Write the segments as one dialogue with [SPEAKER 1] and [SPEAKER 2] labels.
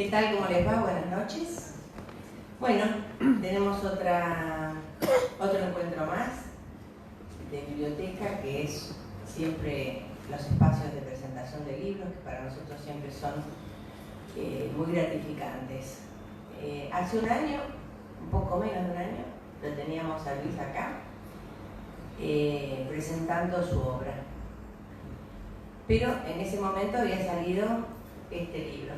[SPEAKER 1] ¿Qué tal? ¿Cómo les va? Buenas noches. Bueno, tenemos otro encuentro más de biblioteca, que es siempre los espacios de presentación de libros, que para nosotros siempre son muy gratificantes. Hace un año, un poco menos de un año, lo teníamos a Luis acá, presentando su obra. Pero en ese momento había salido este libro.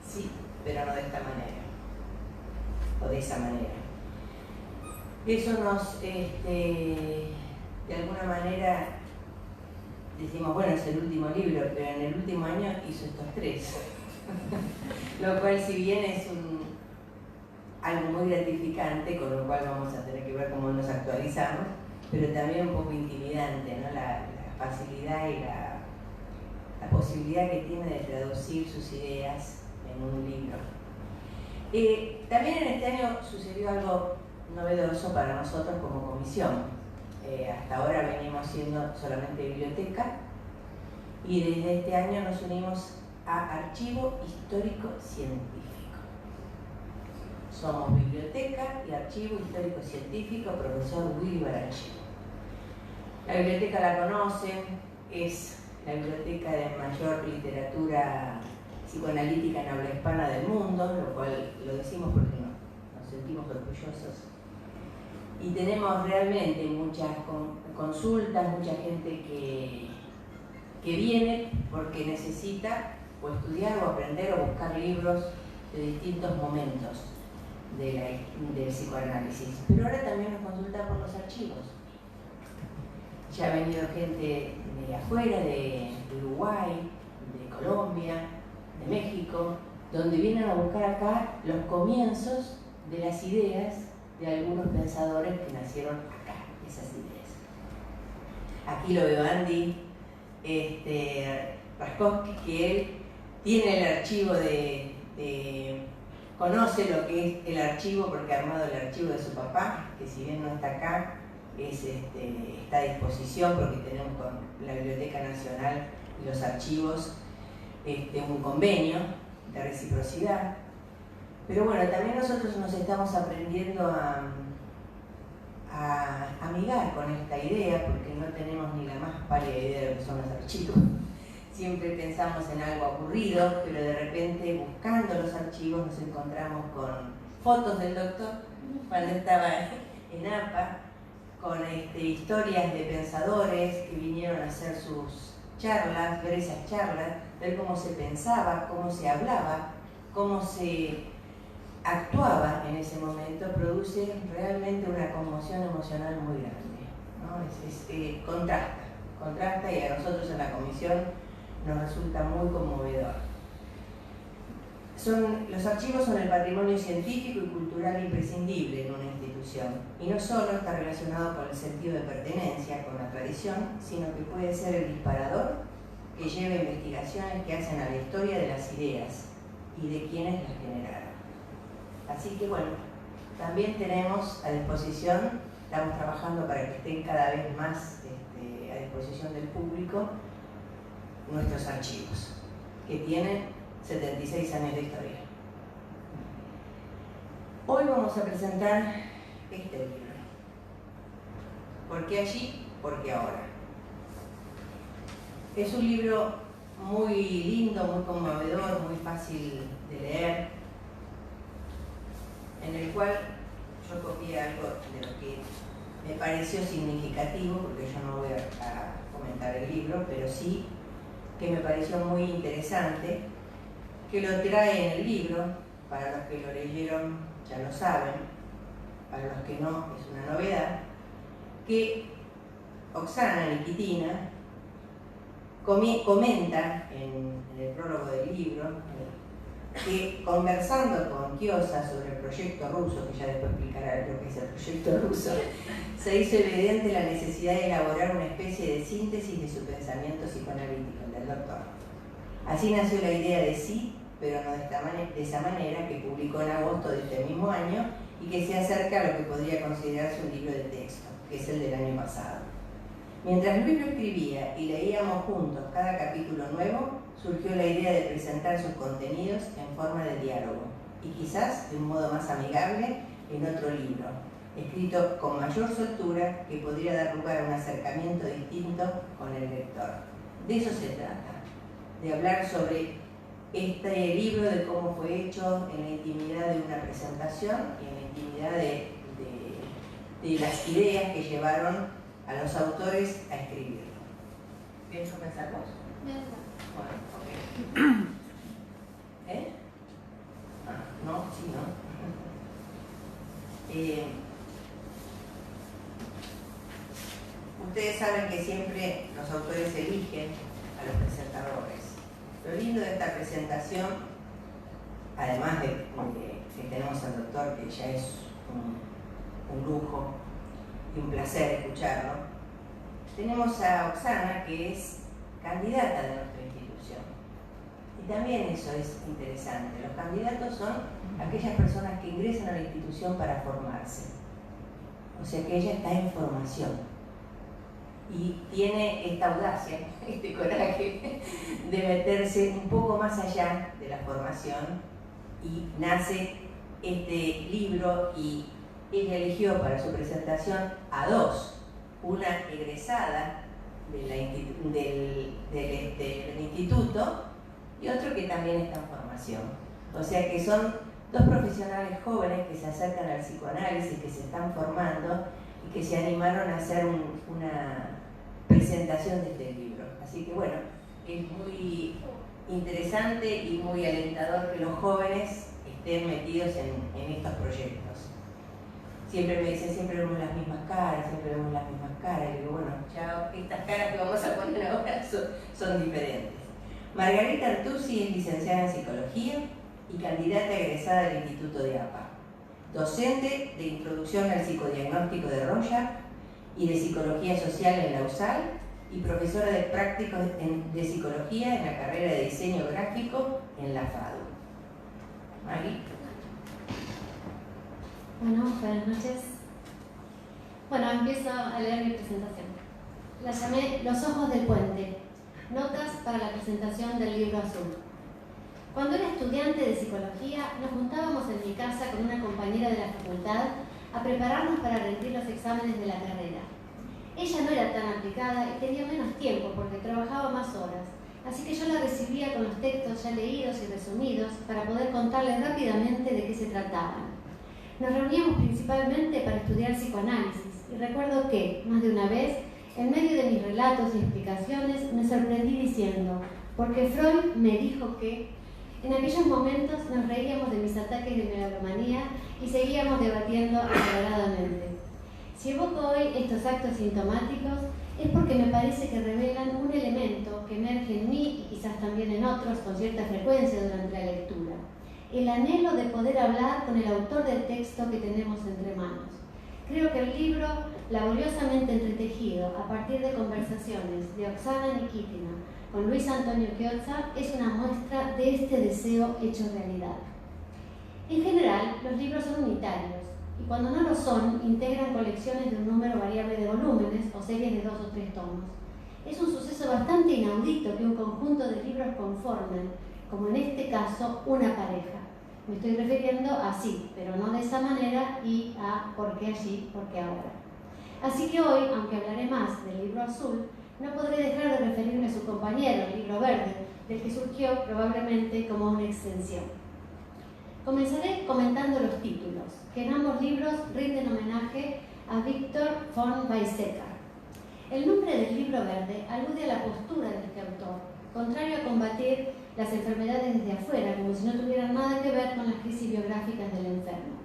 [SPEAKER 1] Sí, pero no de esta manera, o de esa manera. Eso nos, de alguna manera, decimos, bueno, es el último libro, pero en el último año hizo estos 3. Lo cual, si bien es algo muy gratificante, con lo cual vamos a tener que ver cómo nos actualizamos, pero también un poco intimidante, ¿no? La facilidad y la posibilidad que tiene de traducir sus ideas en un libro. También en este año sucedió algo novedoso para nosotros como comisión. Hasta ahora venimos siendo solamente biblioteca y desde este año nos unimos a Archivo Histórico Científico. Somos Biblioteca y Archivo Histórico Científico, profesor Willy Barachino. La biblioteca la conocen, es la biblioteca de mayor literatura psicoanalítica en habla hispana del mundo, lo cual lo decimos porque nos sentimos orgullosos. Y tenemos realmente muchas consultas, mucha gente que viene porque necesita o estudiar o aprender o buscar libros de distintos momentos del psicoanálisis. Pero ahora también nos consulta por los archivos. Ya ha venido gente de afuera, de Uruguay, de Colombia, de México, donde vienen a buscar acá los comienzos de las ideas de algunos pensadores que nacieron acá, esas ideas. Aquí lo veo a Andy Raskowski, que él tiene el archivo conoce lo que es el archivo porque ha armado el archivo de su papá, que si bien no está acá, está a disposición porque tenemos con la Biblioteca Nacional y los archivos un convenio de reciprocidad. Pero bueno, también nosotros nos estamos aprendiendo a amigar con esta idea porque no tenemos ni la más pálida idea de lo que son los archivos. Siempre pensamos en algo aburrido, pero de repente buscando los archivos nos encontramos con fotos del doctor cuando estaba en APA, con historias de pensadores que vinieron a hacer sus charlas, ver esas charlas, ver cómo se pensaba, cómo se hablaba, cómo se actuaba en ese momento, produce realmente una conmoción emocional muy grande, ¿no? Contrasta y a nosotros en la comisión nos resulta muy conmovedor. Los archivos son el patrimonio científico y cultural imprescindible en una institución, y no solo está relacionado con el sentido de pertenencia, con la tradición, sino que puede ser el disparador que lleva investigaciones que hacen a la historia de las ideas y de quienes las generaron. Así que bueno, también tenemos a disposición, estamos trabajando para que estén cada vez más a disposición del público nuestros archivos, que tienen 76 años de historia. Hoy vamos a presentar este libro. ¿Por qué allí? ¿Por qué ahora? Es un libro muy lindo, muy conmovedor, muy fácil de leer, en el cual yo copié algo de lo que me pareció significativo, porque yo no voy a comentar el libro, pero sí que me pareció muy interesante, que lo trae en el libro. Para los que lo leyeron ya lo saben, para los que no es una novedad, que Oksana Nikitina comenta en el prólogo del libro que conversando con Kiosa sobre el proyecto ruso, que ya después explicará lo que es el proyecto ruso, se hizo evidente la necesidad de elaborar una especie de síntesis de su pensamiento psicoanalítico, el del doctor. Así nació la idea de Sí, pero no de esa manera, que publicó en agosto de este mismo año y que se acerca a lo que podría considerarse un libro de texto, que es el del año pasado. Mientras Luis lo escribía y leíamos juntos cada capítulo nuevo, surgió la idea de presentar sus contenidos en forma de diálogo y quizás de un modo más amigable en otro libro, escrito con mayor soltura que podría dar lugar a un acercamiento distinto con el lector. De eso se trata, de hablar sobre este libro, de cómo fue hecho en la intimidad de una presentación y en la intimidad de las ideas que llevaron a los autores a escribirlo. ¿Quieres comenzar vos? Bueno, ok. ¿Eh? Ah, no, sí, no. Ustedes saben que siempre los autores eligen a los presentadores. Lo lindo de esta presentación, además de que tenemos al doctor, que ya es un lujo y un placer escucharlo, tenemos a Oksana, que es candidata de nuestra institución. Y también eso es interesante. Los candidatos son aquellas personas que ingresan a la institución para formarse. O sea que ella está en formación. Y tiene esta audacia, este coraje de meterse un poco más allá de la formación, y nace este libro, y ella eligió para su presentación a dos, una egresada del instituto y otro que también está en formación. O sea que son dos profesionales jóvenes que se acercan al psicoanálisis, que se están formando y que se animaron a hacer una presentación de este libro. Así que bueno, es muy interesante y muy alentador que los jóvenes estén metidos en estos proyectos. Siempre me dicen, siempre vemos las mismas caras, y digo, bueno, ya estas caras que vamos a poner ahora son diferentes. Margarita Artusi es licenciada en Psicología y candidata egresada del Instituto de APA, docente de Introducción al Psicodiagnóstico de Rorschach y de Psicología Social en la USAL, y profesora de prácticos de Psicología en la carrera de Diseño Gráfico en la FADU. Mari.
[SPEAKER 2] Bueno, buenas noches. Bueno, empiezo a leer mi presentación. La llamé Los ojos del puente, notas para la presentación del libro azul. Cuando era estudiante de psicología, nos juntábamos en mi casa con una compañera de la facultad a prepararnos para rendir los exámenes de la carrera. Ella no era tan aplicada y tenía menos tiempo porque trabajaba más horas, así que yo la recibía con los textos ya leídos y resumidos para poder contarle rápidamente de qué se trataban. Nos reuníamos principalmente para estudiar psicoanálisis, y recuerdo que, más de una vez, en medio de mis relatos y explicaciones, me sorprendí diciendo, porque Freud me dijo que... En aquellos momentos nos reíamos de mis ataques de megalomanía y seguíamos debatiendo acaloradamente. Si evoco hoy estos actos sintomáticos es porque me parece que revelan un elemento que emerge en mí y quizás también en otros con cierta frecuencia durante la lectura: el anhelo de poder hablar con el autor del texto que tenemos entre manos. Creo que el libro, laboriosamente entretejido a partir de conversaciones de Oksana Nikitina con Luis Antonio Chiozza, es una muestra de este deseo hecho realidad. En general, los libros son unitarios, y cuando no lo son, integran colecciones de un número variable de volúmenes o series de 2 o 3 tomos. Es un suceso bastante inaudito que un conjunto de libros conformen, como en este caso, una pareja. Me estoy refiriendo a sí, pero no de esa manera, y a por qué allí, por qué ahora. Así que hoy, aunque hablaré más del libro azul, no podré dejar de referirme a su compañero, el libro verde, del que surgió probablemente como una extensión. Comenzaré comentando los títulos, que en ambos libros rinden homenaje a Victor von Weizsäcker. El nombre del libro verde alude a la postura de este autor, contrario a combatir las enfermedades desde afuera, como si no tuvieran nada que ver con las crisis biográficas del enfermo,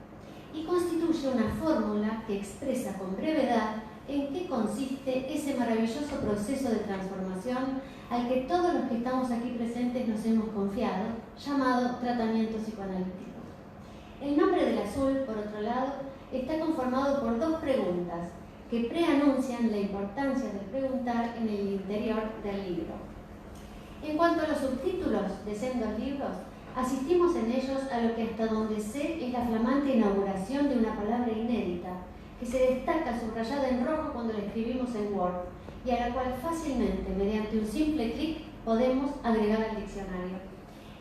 [SPEAKER 2] y constituye una fórmula que expresa con brevedad en qué consiste ese maravilloso proceso de transformación al que todos los que estamos aquí presentes nos hemos confiado, llamado tratamiento psicoanalítico. El nombre del azul, por otro lado, está conformado por 2 preguntas que preanuncian la importancia de preguntar en el interior del libro. En cuanto a los subtítulos de sendos libros, asistimos en ellos a lo que hasta donde sé es la flamante inauguración de una palabra inédita, que se destaca subrayada en rojo cuando la escribimos en Word, y a la cual fácilmente, mediante un simple clic, podemos agregar al diccionario.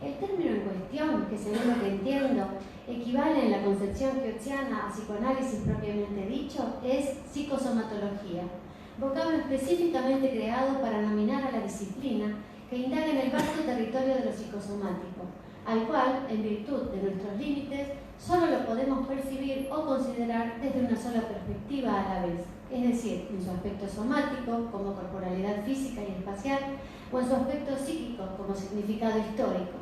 [SPEAKER 2] El término en cuestión, que según lo que entiendo, equivale en la concepción kiotziana a psicoanálisis propiamente dicho, es psicosomatología, vocablo específicamente creado para nominar a la disciplina que indaga en el vasto territorio de lo psicosomático, al cual, en virtud de nuestros límites, solo lo podemos percibir o considerar desde una sola perspectiva a la vez, es decir, en su aspecto somático, como corporalidad física y espacial, o en su aspecto psíquico, como significado histórico.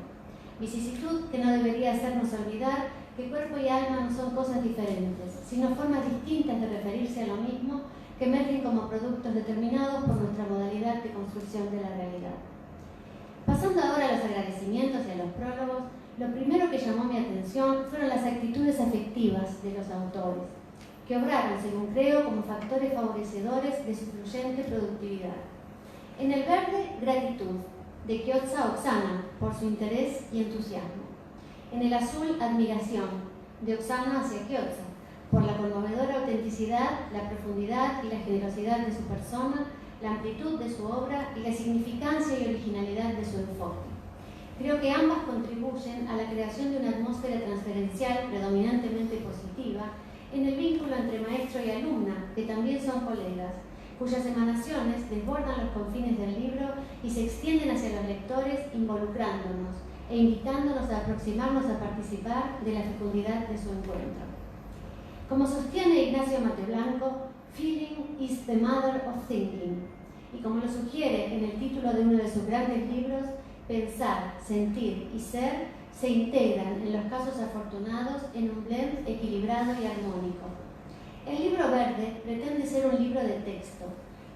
[SPEAKER 2] Vicisitud que no debería hacernos olvidar que cuerpo y alma no son cosas diferentes, sino formas distintas de referirse a lo mismo que emergen como productos determinados por nuestra modalidad de construcción de la realidad. Pasando ahora a los agradecimientos y a los prólogos, lo primero que llamó mi atención fueron las actitudes afectivas de los autores, que obraron, según creo, como factores favorecedores de su fluyente productividad. En el verde, gratitud, de Kiotsa Oksana, por su interés y entusiasmo. En el azul, admiración, de Oksana hacia Kiotsa, por la conmovedora autenticidad, la profundidad y la generosidad de su persona, la amplitud de su obra y la significancia y originalidad de su enfoque. Creo que ambas contribuyen a la creación de una atmósfera transferencial predominantemente positiva en el vínculo entre maestro y alumna, que también son colegas, cuyas emanaciones desbordan los confines del libro y se extienden hacia los lectores involucrándonos e invitándonos a aproximarnos a participar de la fecundidad de su encuentro. Como sostiene Ignacio Mateblanco, "Feeling is the mother of thinking", y como lo sugiere en el título de uno de sus grandes libros, pensar, sentir y ser se integran en los casos afortunados en un blend equilibrado y armónico. El libro verde pretende ser un libro de texto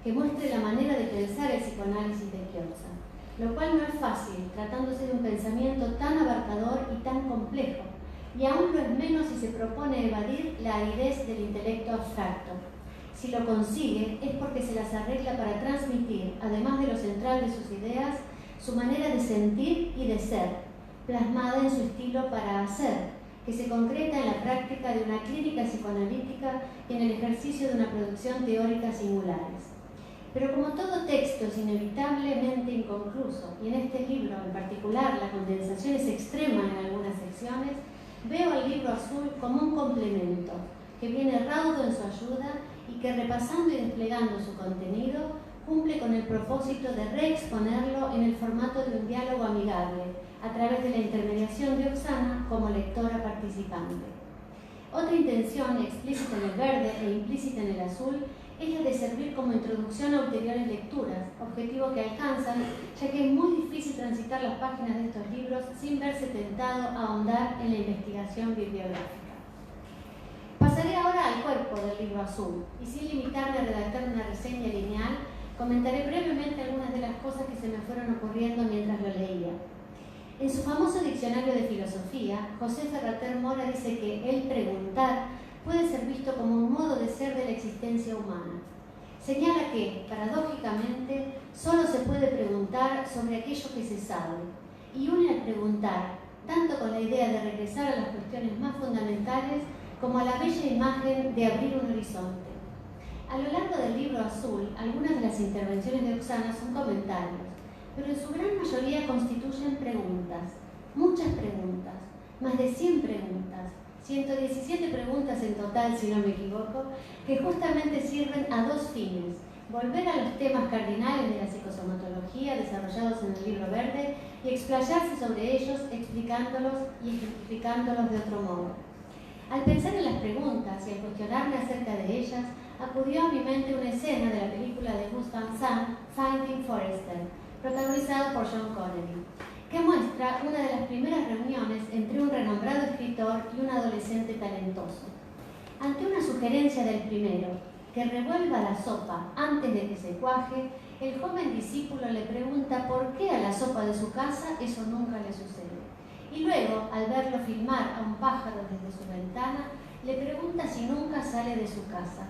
[SPEAKER 2] que muestre la manera de pensar el psicoanálisis de Kiotsa, lo cual no es fácil tratándose de un pensamiento tan abarcador y tan complejo, y aún lo es menos si se propone evadir la aridez del intelecto abstracto. Si lo consigue es porque se las arregla para transmitir, además de lo central de sus ideas, su manera de sentir y de ser, plasmada en su estilo para hacer, que se concreta en la práctica de una clínica psicoanalítica y en el ejercicio de una producción teórica singulares. Pero como todo texto es inevitablemente inconcluso, y en este libro en particular la condensación es extrema en algunas secciones, veo al libro azul como un complemento, que viene raudo en su ayuda y que, repasando y desplegando su contenido, cumple con el propósito de reexponerlo en el formato de un diálogo amigable, a través de la intermediación de Oksana como lectora participante. Otra intención explícita en el verde e implícita en el azul es la de servir como introducción a ulteriores lecturas, objetivo que alcanzan, ya que es muy difícil transitar las páginas de estos libros sin verse tentado a ahondar en la investigación bibliográfica. Pasaré ahora al cuerpo del libro azul, y sin limitarme a redactar una reseña lineal, comentaré brevemente algunas de las cosas que se me fueron ocurriendo mientras lo leía. En su famoso diccionario de filosofía, José Ferrater Mora dice que el preguntar puede ser visto como un modo de ser de la existencia humana. Señala que, paradójicamente, solo se puede preguntar sobre aquello que se sabe, y une al preguntar tanto con la idea de regresar a las cuestiones más fundamentales como a la bella imagen de abrir un horizonte. A lo largo del libro azul, algunas de las intervenciones de Oksana son comentarios, pero en su gran mayoría constituyen preguntas, muchas preguntas, más de 100 preguntas, 117 preguntas en total, si no me equivoco, que justamente sirven a dos fines: volver a los temas cardinales de la psicosomatología desarrollados en el libro verde y explayarse sobre ellos explicándolos y ejemplificándolos de otro modo. Al pensar en las preguntas y al cuestionarme acerca de ellas, acudió a mi mente una escena de la película de Gus Van Sant, Finding Forrester, protagonizado por Sean Connery, que muestra una de las primeras reuniones entre un renombrado escritor y un adolescente talentoso. Ante una sugerencia del primero, que revuelva la sopa antes de que se cuaje, el joven discípulo le pregunta por qué a la sopa de su casa eso nunca le sucede. Y luego, al verlo filmar a un pájaro desde su ventana, le pregunta si nunca sale de su casa.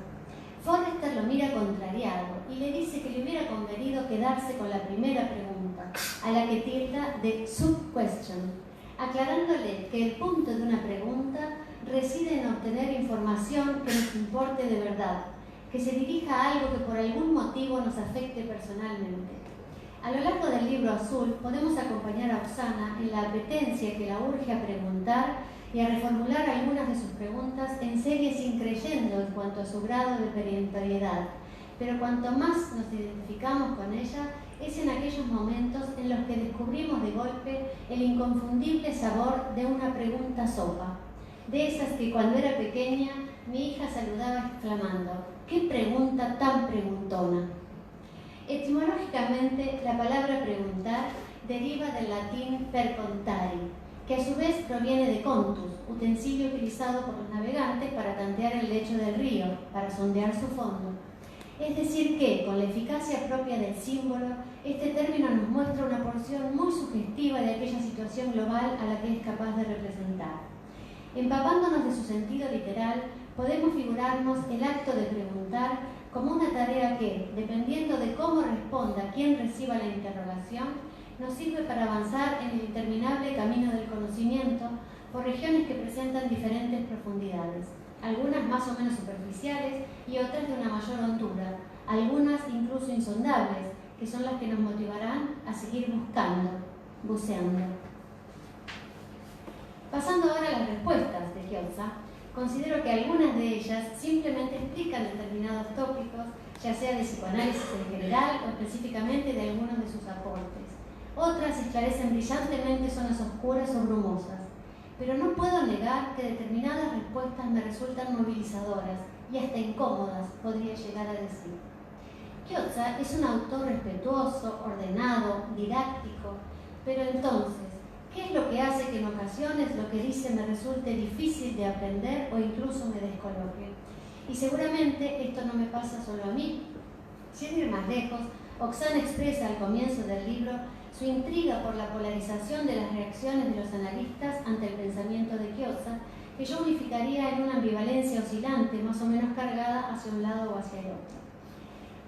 [SPEAKER 2] Forrester lo mira contrariado y le dice que le hubiera convenido quedarse con la primera pregunta, a la que tilda de sub-question, aclarándole que el punto de una pregunta reside en obtener información que nos importe de verdad, que se dirija a algo que por algún motivo nos afecte personalmente. A lo largo del libro azul podemos acompañar a Oksana en la apetencia que la urge a preguntar y a reformular algunas de sus preguntas en serie sin creyendo en cuanto a su grado de peremptoriedad, pero cuanto más nos identificamos con ella es en aquellos momentos en los que descubrimos de golpe el inconfundible sabor de una pregunta sopa, de esas que cuando era pequeña mi hija saludaba exclamando: ¡qué pregunta tan preguntona! Etimológicamente, la palabra preguntar deriva del latín percontari, que a su vez proviene de contus, utensilio utilizado por los navegantes para tantear el lecho del río, para sondear su fondo. Es decir que, con la eficacia propia del símbolo, este término nos muestra una porción muy sugestiva de aquella situación global a la que es capaz de representar. Empapándonos de su sentido literal, podemos figurarnos el acto de preguntar como una tarea que, dependiendo de cómo responda quien reciba la interrogación, nos sirve para avanzar en el interminable camino del conocimiento por regiones que presentan diferentes profundidades, algunas más o menos superficiales y otras de una mayor hondura, algunas incluso insondables, que son las que nos motivarán a seguir buscando, buceando. Pasando ahora a las respuestas de Chiozza, considero que algunas de ellas simplemente explican determinados tópicos, ya sea de psicoanálisis en general o específicamente de algunos de sus aportes. Otras esclarecen brillantemente zonas oscuras o brumosas, pero no puedo negar que determinadas respuestas me resultan movilizadoras y hasta incómodas, podría llegar a decir. Chiozza es un autor respetuoso, ordenado, didáctico, pero entonces, ¿qué es lo que hace que en ocasiones lo que dice me resulte difícil de aprender o incluso me descoloque? Y seguramente esto no me pasa solo a mí. Sin ir más lejos, Oksana expresa al comienzo del libro su intriga por la polarización de las reacciones de los analistas ante el pensamiento de Chiozza, que yo unificaría en una ambivalencia oscilante, más o menos cargada hacia un lado o hacia el otro.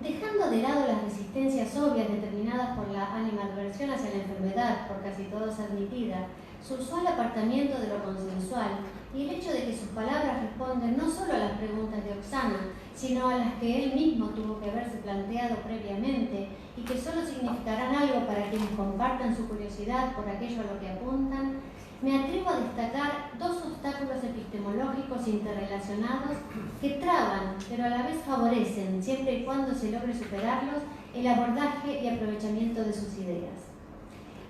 [SPEAKER 2] Dejando de lado las resistencias obvias determinadas por la animadversión hacia la enfermedad, por casi todos admitida, su usual apartamiento de lo consensual y el hecho de que sus palabras responden no solo a las preguntas de Oksana, sino a las que él mismo tuvo que haberse planteado previamente y que solo significarán algo para quienes compartan su curiosidad por aquello a lo que apuntan, me atrevo a destacar dos obstáculos epistemológicos interrelacionados que traban, pero a la vez favorecen, siempre y cuando se logre superarlos, el abordaje y aprovechamiento de sus ideas.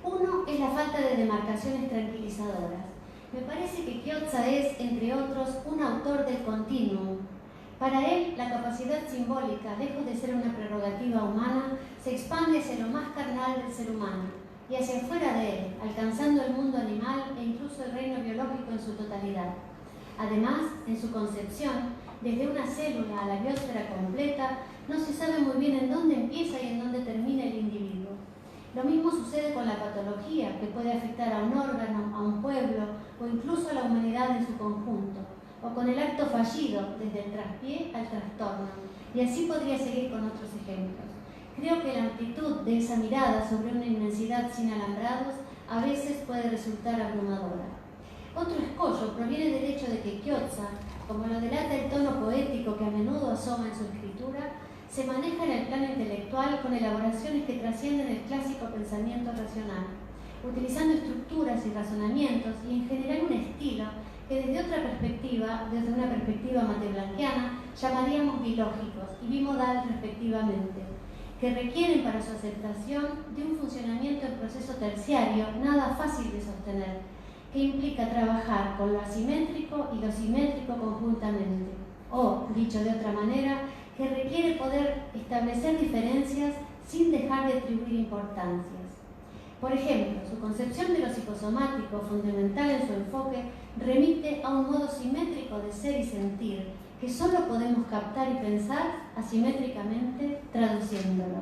[SPEAKER 2] Uno es la falta de demarcaciones tranquilizadoras. Me parece que Chiozza es, entre otros, un autor del continuum. Para él, la capacidad simbólica, lejos de ser una prerrogativa humana, se expande hacia lo más carnal del ser humano y hacia afuera de él, alcanzando el mundo animal e incluso el reino biológico en su totalidad. Además, en su concepción, desde una célula a la biosfera completa, no se sabe muy bien en dónde empieza y en dónde termina el individuo. Lo mismo sucede con la patología, que puede afectar a un órgano, a un pueblo o incluso a la humanidad en su conjunto, o con el acto fallido, desde el traspié al trastorno, y así podría seguir con otros ejemplos. Creo que la amplitud de esa mirada sobre una inmensidad sin alambrados a veces puede resultar abrumadora. Otro escollo proviene del hecho de que Chiozza, como lo delata el tono poético que a menudo asoma en su escritura, se maneja en el plano intelectual con elaboraciones que trascienden el clásico pensamiento racional, utilizando estructuras y razonamientos y en general un estilo que desde otra perspectiva, desde una perspectiva mateblanquiana, llamaríamos bilógicos y bimodal respectivamente, que requieren para su aceptación de un funcionamiento en proceso terciario nada fácil de sostener, que implica trabajar con lo asimétrico y lo simétrico conjuntamente, o, dicho de otra manera, que requiere poder establecer diferencias sin dejar de atribuir importancias. Por ejemplo, su concepción de lo psicosomático, fundamental en su enfoque, remite a un modo simétrico de ser y sentir, que solo podemos captar y pensar asimétricamente traduciéndolo.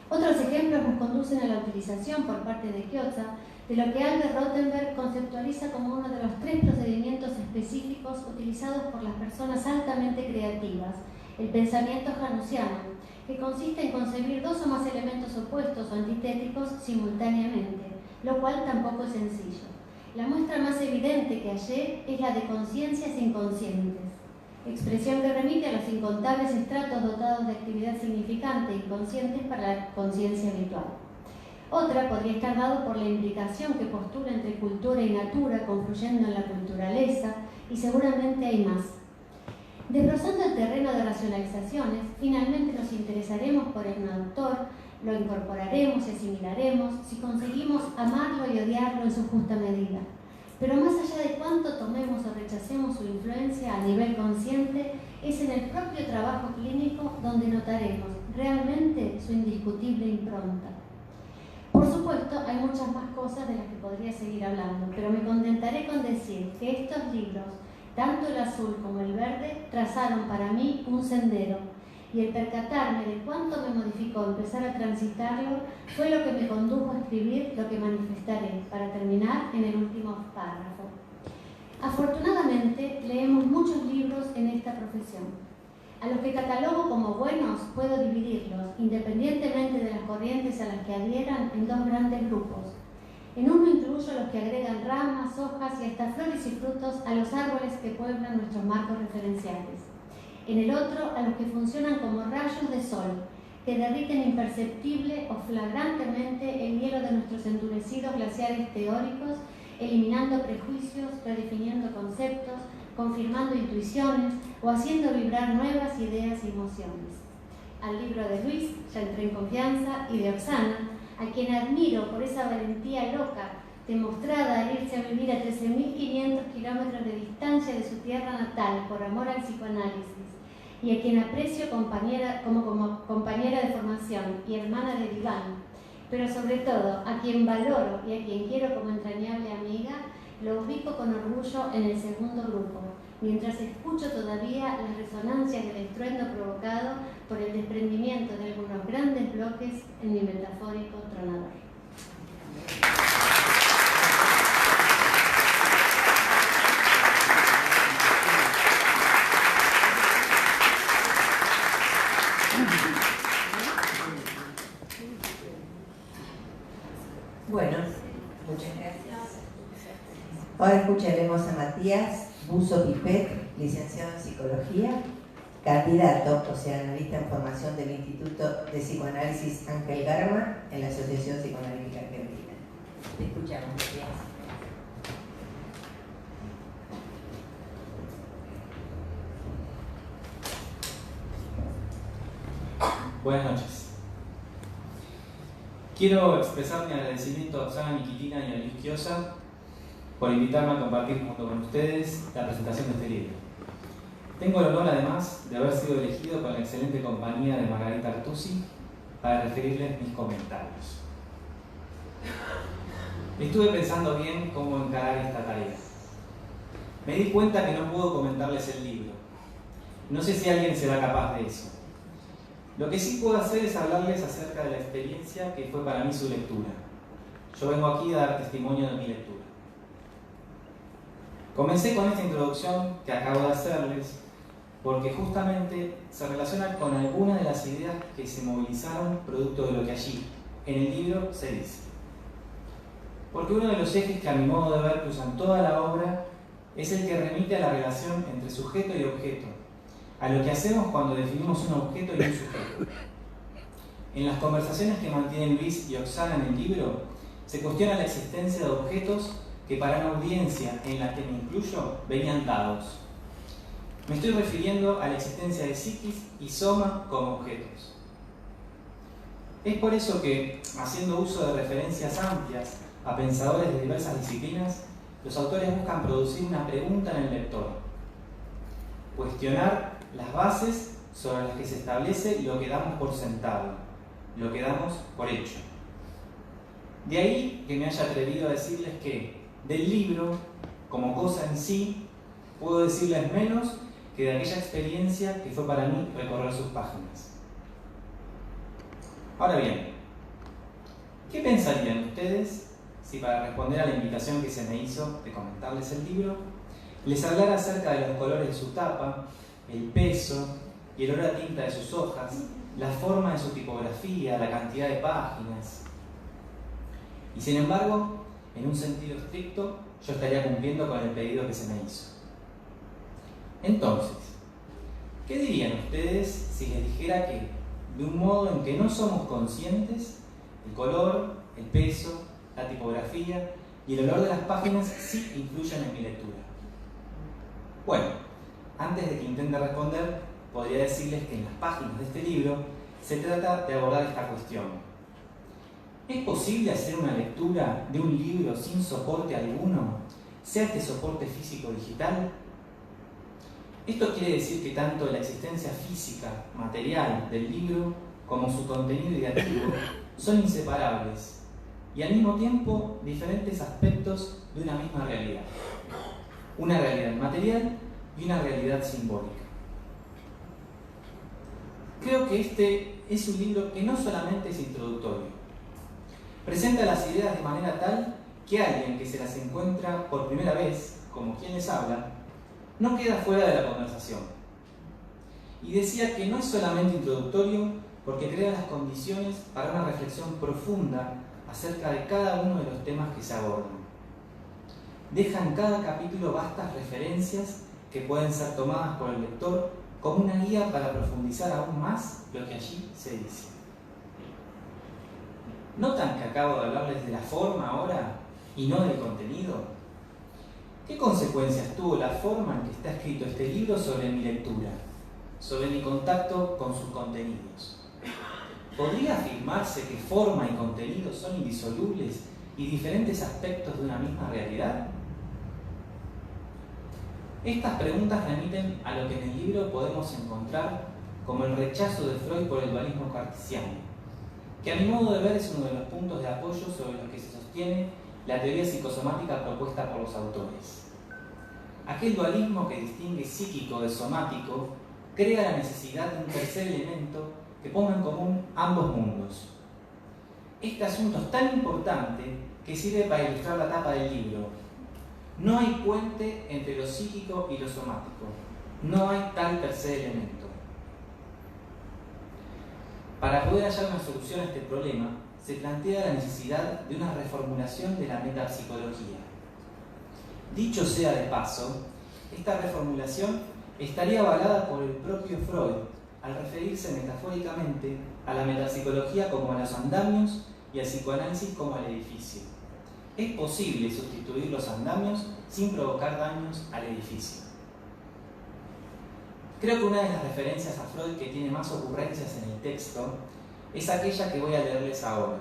[SPEAKER 2] Otros ejemplos nos conducen a la utilización por parte de Chiozza de lo que Albert Rothenberg conceptualiza como uno de los 3 procedimientos específicos utilizados por las personas altamente creativas, el pensamiento janusiano, que consiste en concebir 2 o más elementos opuestos o antitéticos simultáneamente, lo cual tampoco es sencillo. La muestra más evidente que hallé es la de conciencias inconscientes. expresión que remite a los incontables estratos dotados de actividad significante y conscientes para la conciencia habitual. Otra podría estar dado por la implicación que postula entre cultura y natura, confluyendo en la culturaleza, y seguramente hay más. Desbrozando el terreno de racionalizaciones, finalmente nos interesaremos por el autor, lo incorporaremos y asimilaremos si conseguimos amarlo y odiarlo en su justa medida. Pero más allá de cuánto tomemos o rechacemos su influencia a nivel consciente, es en el propio trabajo clínico donde notaremos realmente su indiscutible impronta. Por supuesto, hay muchas más cosas de las que podría seguir hablando, pero me contentaré con decir que estos libros, tanto el azul como el verde, trazaron para mí un sendero, y el percatarme de cuánto me modificó empezar a transitarlo fue lo que me condujo a escribir lo que manifestaré, para terminar en el último párrafo. Afortunadamente, leemos muchos libros en esta profesión. A los que catalogo como buenos, puedo dividirlos, independientemente de las corrientes a las que adhieran, en dos grandes grupos. En uno incluyo los que agregan ramas, hojas y hasta flores y frutos a los árboles que pueblan nuestros marcos referenciales. En el otro, a los que funcionan como rayos de sol, que derriten imperceptible o flagrantemente el hielo de nuestros endurecidos glaciares teóricos, eliminando prejuicios, redefiniendo conceptos, confirmando intuiciones o haciendo vibrar nuevas ideas y emociones. Al libro de Luis, Ya entré en confianza, y de Oksana, a quien admiro por esa valentía loca demostrada al irse a vivir a 13.500 kilómetros de distancia de su tierra natal por amor al psicoanálisis, y a quien aprecio como compañera de formación y hermana de diván, pero sobre todo a quien valoro y a quien quiero como entrañable amiga, lo ubico con orgullo en el segundo grupo, mientras escucho todavía las resonancias del estruendo provocado por el desprendimiento de algunos grandes bloques en mi metafórico tronador.
[SPEAKER 1] Bueno, muchas gracias. Ahora escucharemos a Matías Buzo Pipet, licenciado en Psicología, candidato, o sea, analista en formación del Instituto de Psicoanálisis Ángel Garma en la Asociación Psicoanalítica Argentina. Te escuchamos, Matías.
[SPEAKER 3] Buenas noches. Quiero expresar mi agradecimiento a Oksana Nikitina y a Luis Chiosa por invitarme a compartir junto con ustedes la presentación de este libro. Tengo el honor, además, de haber sido elegido con la excelente compañía de Margarita Artusi para referirles mis comentarios. Estuve pensando bien cómo encarar esta tarea. Me di cuenta que no puedo comentarles el libro. No sé si alguien será capaz de eso. Lo que sí puedo hacer es hablarles acerca de la experiencia que fue para mí su lectura. Yo vengo aquí a dar testimonio de mi lectura. Comencé con esta introducción que acabo de hacerles porque justamente se relaciona con algunas de las ideas que se movilizaron producto de lo que allí, en el libro, se dice. Porque uno de los ejes que a mi modo de ver cruzan toda la obra es el que remite a la relación entre sujeto y objeto, a lo que hacemos cuando definimos un objeto y un sujeto. En las conversaciones que mantienen Luis y Oksana en el libro, se cuestiona la existencia de objetos que para una audiencia en la que me incluyo venían dados. Me estoy refiriendo a la existencia de psiquis y soma como objetos. Es por eso que, haciendo uso de referencias amplias a pensadores de diversas disciplinas, los autores buscan producir una pregunta en el lector, cuestionar las bases sobre las que se establece lo que damos por sentado, lo que damos por hecho. De ahí que me haya atrevido a decirles que del libro, como cosa en sí, puedo decirles menos que de aquella experiencia que fue para mí recorrer sus páginas. Ahora bien, ¿qué pensarían ustedes si para responder a la invitación que se me hizo de comentarles el libro, les hablara acerca de los colores de su tapa, el peso y el olor a tinta de sus hojas, la forma de su tipografía, la cantidad de páginas? Y sin embargo, en un sentido estricto, yo estaría cumpliendo con el pedido que se me hizo. Entonces, ¿Qué dirían ustedes si les dijera que, de un modo en que no somos conscientes, el color, el peso, la tipografía y el olor de las páginas sí influyen en mi lectura? Bueno, antes de que intente responder, podría decirles que en las páginas de este libro se trata de abordar esta cuestión. ¿Es posible hacer una lectura de un libro sin soporte alguno, sea este soporte físico o digital? Esto quiere decir que tanto la existencia física, material del libro, como su contenido ideativo son inseparables y al mismo tiempo diferentes aspectos de una misma realidad. Una realidad material y una realidad simbólica. Creo que este es un libro que no solamente es introductorio. Presenta las ideas de manera tal que alguien que se las encuentra por primera vez, como quien les habla, no queda fuera de la conversación. Y decía que no es solamente introductorio porque crea las condiciones para una reflexión profunda acerca de cada uno de los temas que se abordan. Deja en cada capítulo vastas referencias que pueden ser tomadas por el lector como una guía para profundizar aún más lo que allí se dice. ¿Notan que acabo de hablarles de la forma ahora y no del contenido? ¿Qué consecuencias tuvo la forma en que está escrito este libro sobre mi lectura, sobre mi contacto con sus contenidos? ¿Podría afirmarse que forma y contenido son indisolubles y diferentes aspectos de una misma realidad? Estas preguntas remiten a lo que en el libro podemos encontrar como el rechazo de Freud por el dualismo cartesiano, que a mi modo de ver es uno de los puntos de apoyo sobre los que se sostiene la teoría psicosomática propuesta por los autores. Aquel dualismo que distingue psíquico de somático crea la necesidad de un tercer elemento que ponga en común ambos mundos. Este asunto es tan importante que sirve para ilustrar la tapa del libro. No hay puente entre lo psíquico y lo somático. No hay tal tercer elemento. Para poder hallar una solución a este problema, se plantea la necesidad de una reformulación de la metapsicología. Dicho sea de paso, esta reformulación estaría avalada por el propio Freud al referirse metafóricamente a la metapsicología como a los andamios y al psicoanálisis como al edificio. Es posible sustituir los andamios sin provocar daños al edificio. Creo que una de las referencias a Freud que tiene más ocurrencias en el texto es aquella que voy a leerles ahora.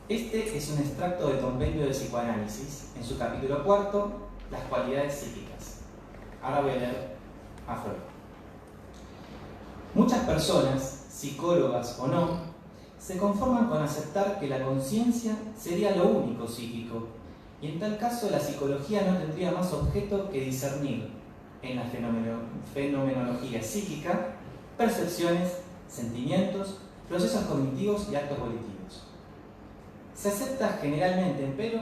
[SPEAKER 3] Este es un extracto del Compendio de Psicoanálisis, en su capítulo 4, Las cualidades psíquicas. Ahora voy a leer a Freud. Muchas personas, psicólogas o no, se conforman con aceptar que la conciencia sería lo único psíquico, y en tal caso la psicología no tendría más objeto que discernir en la fenomenología psíquica percepciones, sentimientos, procesos cognitivos y actos volitivos. Se acepta generalmente, empero,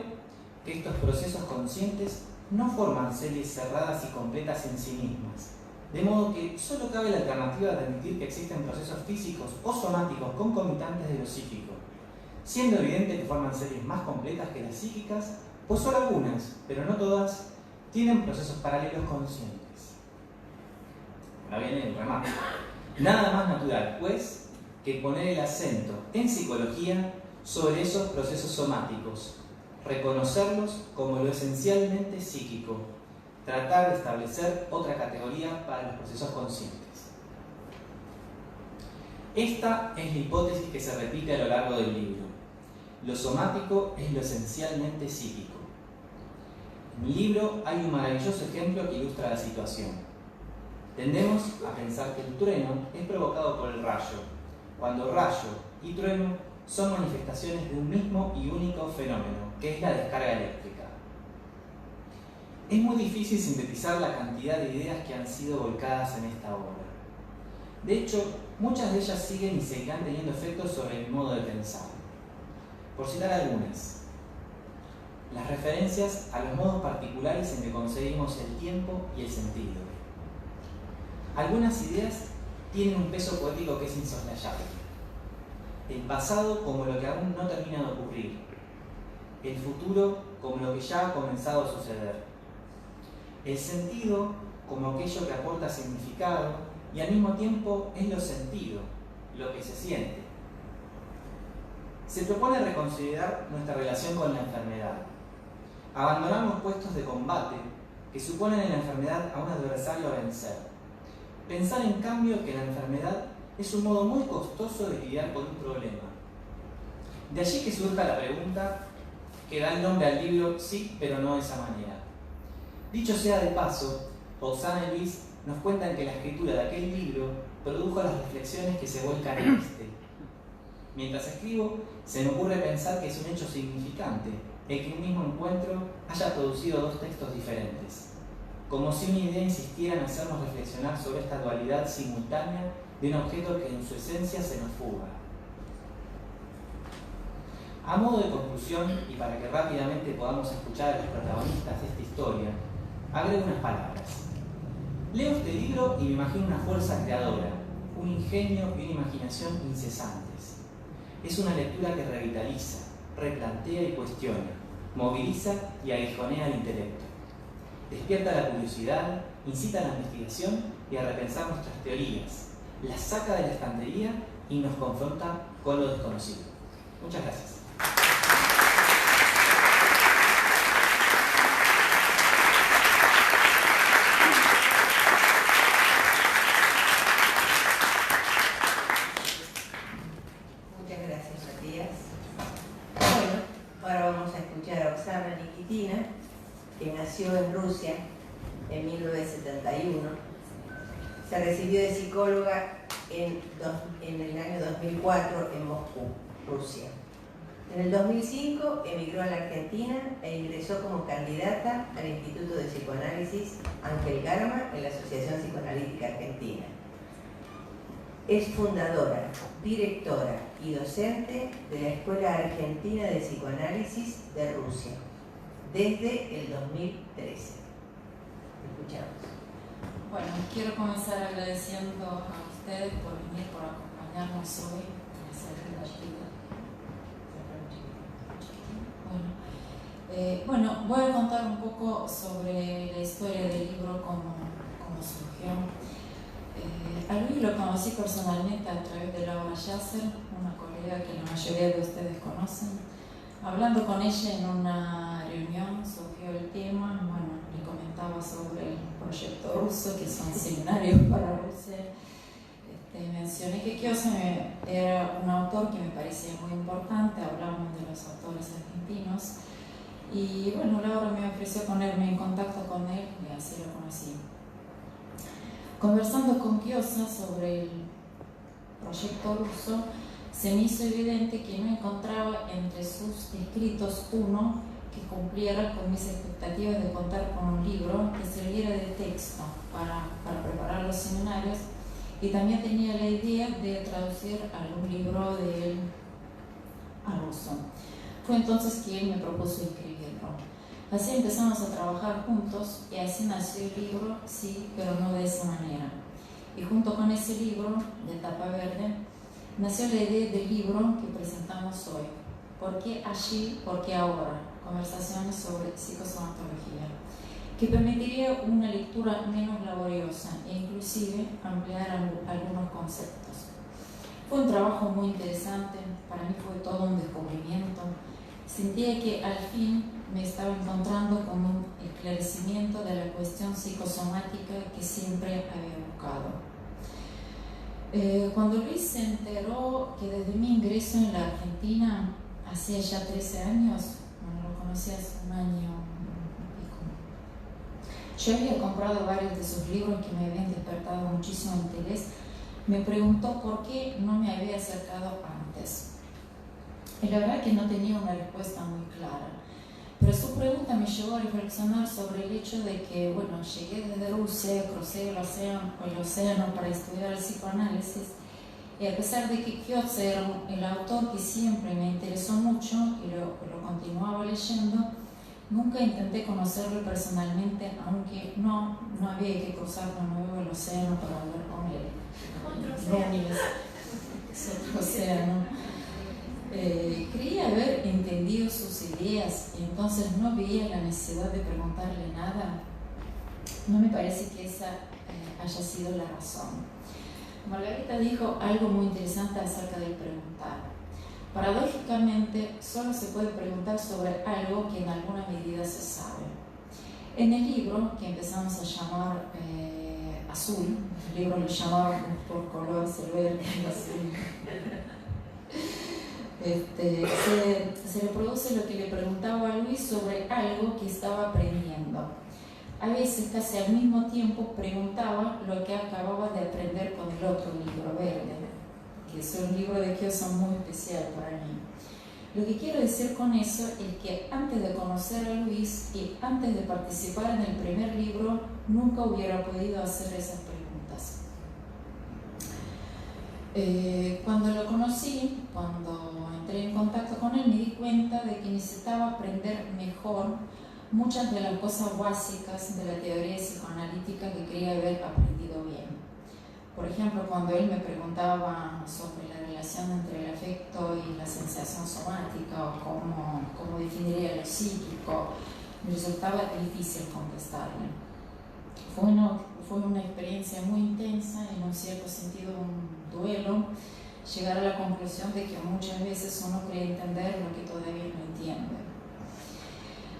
[SPEAKER 3] que estos procesos conscientes no forman series cerradas y completas en sí mismas, de modo que solo cabe la alternativa de admitir que existen procesos físicos o somáticos concomitantes de lo psíquico, siendo evidente que forman series más completas que las psíquicas, pues solo algunas, pero no todas, tienen procesos paralelos conscientes. Ahora viene el remate. Nada más natural, pues, que poner el acento en psicología sobre esos procesos somáticos, reconocerlos como lo esencialmente psíquico, tratar de establecer otra categoría para los procesos conscientes. Esta es la hipótesis que se repite a lo largo del libro. Lo somático es lo esencialmente psíquico. En mi libro hay un maravilloso ejemplo que ilustra la situación. Tendemos a pensar que el trueno es provocado por el rayo, cuando rayo y trueno son manifestaciones de un mismo y único fenómeno, que es la descarga eléctrica. Es muy difícil sintetizar la cantidad de ideas que han sido volcadas en esta obra. De hecho, muchas de ellas siguen y seguirán teniendo efectos sobre mi modo de pensar. Por citar algunas, las referencias a los modos particulares en que concebimos el tiempo y el sentido. Algunas ideas tienen un peso poético que es insoslayable. El pasado como lo que aún no termina de ocurrir. El futuro como lo que ya ha comenzado a suceder. El sentido como aquello que aporta significado y al mismo tiempo es lo sentido, lo que se siente. Se propone reconsiderar nuestra relación con la enfermedad, abandonar los puestos de combate que suponen en la enfermedad a un adversario a vencer. Pensar en cambio que la enfermedad es un modo muy costoso de lidiar con un problema. De allí que surja la pregunta que da el nombre al libro Sí, pero no de esa manera. Dicho sea de paso, Pausanias y Luis nos cuentan que la escritura de aquel libro produjo las reflexiones que se vuelcan en este. Mientras escribo, se me ocurre pensar que es un hecho significante el que un mismo encuentro haya producido dos textos diferentes, como si una idea insistiera en hacernos reflexionar sobre esta dualidad simultánea de un objeto que en su esencia se nos fuga. A modo de conclusión, y para que rápidamente podamos escuchar a los protagonistas de esta historia, agrego unas palabras. Leo este libro y me imagino una fuerza creadora, un ingenio y una imaginación incesantes. Es una lectura que revitaliza, replantea y cuestiona, moviliza y aguijonea el intelecto. Despierta la curiosidad, incita a la investigación y a repensar nuestras teorías, las saca de la estantería y nos confronta con lo desconocido. Muchas gracias.
[SPEAKER 1] Muchas gracias, Matías. Bueno, ahora vamos a escuchar a Oksana Nikitina, que nació en Rusia en 1971. Se recibió de psicóloga en el año 2004 en Moscú, Rusia. En el 2005 emigró a la Argentina e ingresó como candidata al Instituto de Psicoanálisis Ángel Garma en la Asociación Psicoanalítica Argentina. Es fundadora, directora y docente de la Escuela Argentina de Psicoanálisis de Rusia desde el 2013. Escuchamos.
[SPEAKER 4] Bueno, quiero comenzar agradeciendo a ustedes por venir, por acompañarnos hoy en esa actividad. Bueno, voy a contar un poco sobre la historia del libro, cómo surgió. A Luis lo conocí personalmente a través de Laura Yasser, una colega que la mayoría de ustedes conocen. Hablando con ella en una reunión surgió el tema, bueno, le comentaba sobre el proyecto ruso, que son seminarios para Rusia. Mencioné que Kiosa era un autor que me parecía muy importante, hablamos de los autores argentinos. Y bueno, Laura me ofreció ponerme en contacto con él y así lo conocí. Conversando con Kiosa sobre el proyecto ruso, se me hizo evidente que no encontraba entre sus escritos uno que cumpliera con mis expectativas de contar con un libro que sirviera de texto para preparar los seminarios, y también tenía la idea de traducir algún libro de él al ruso. Fue entonces que él me propuso escribirlo. Así empezamos a trabajar juntos y así nació el libro Sí, pero no de esa manera. Y junto con ese libro de tapa verde nació la idea del libro que presentamos hoy. ¿Por qué allí? ¿Por qué ahora? Conversaciones sobre psicosomatología, que permitiría una lectura menos laboriosa e inclusive ampliar algunos conceptos. Fue un trabajo muy interesante, para mí fue todo un descubrimiento. Sentía que al fin me estaba encontrando con un esclarecimiento de la cuestión psicosomática que siempre había buscado. Cuando Luis se enteró que desde mi ingreso en la Argentina, hacía ya 13 años, bueno, lo conocí hace un año y pico, yo había comprado varios de sus libros que me habían despertado muchísimo interés, me preguntó por qué no me había acercado antes. Y la verdad que no tenía una respuesta muy clara. Pero su pregunta me llevó a reflexionar sobre el hecho de que, bueno, llegué desde Rusia, crucé el océano para estudiar el psicoanálisis, y a pesar de que Kiosa era el autor que siempre me interesó mucho y lo continuaba leyendo, nunca intenté conocerlo personalmente, aunque no había que cruzar de nuevo el océano para hablar con él. Es otro océano. Creía haber entendido sus ideas y entonces no veía la necesidad de preguntarle nada. No me parece que esa haya sido la razón. Margarita dijo algo muy interesante acerca del preguntar. Paradójicamente, solo se puede preguntar sobre algo que en alguna medida se sabe. En el libro, que empezamos a llamar Azul, el libro lo llamábamos por colores, el verde y el azul, se reproduce lo que le preguntaba a Luis sobre algo que estaba aprendiendo. A veces, casi al mismo tiempo, preguntaba lo que acababa de aprender con el otro libro verde, que es un libro de Kiosa muy especial para mí. Lo que quiero decir con eso es que antes de conocer a Luis y antes de participar en el primer libro, nunca hubiera podido hacer esas preguntas. Cuando lo conocí, cuando entré en contacto con él, me di cuenta de que necesitaba aprender mejor muchas de las cosas básicas de la teoría psicoanalítica que quería haber aprendido bien. Por ejemplo, cuando él me preguntaba sobre la relación entre el afecto y la sensación somática o cómo definiría lo psíquico, me resultaba difícil contestarle. Fue una experiencia muy intensa, en un cierto sentido un duelo, llegar a la conclusión de que muchas veces uno cree entender lo que todavía no entiende.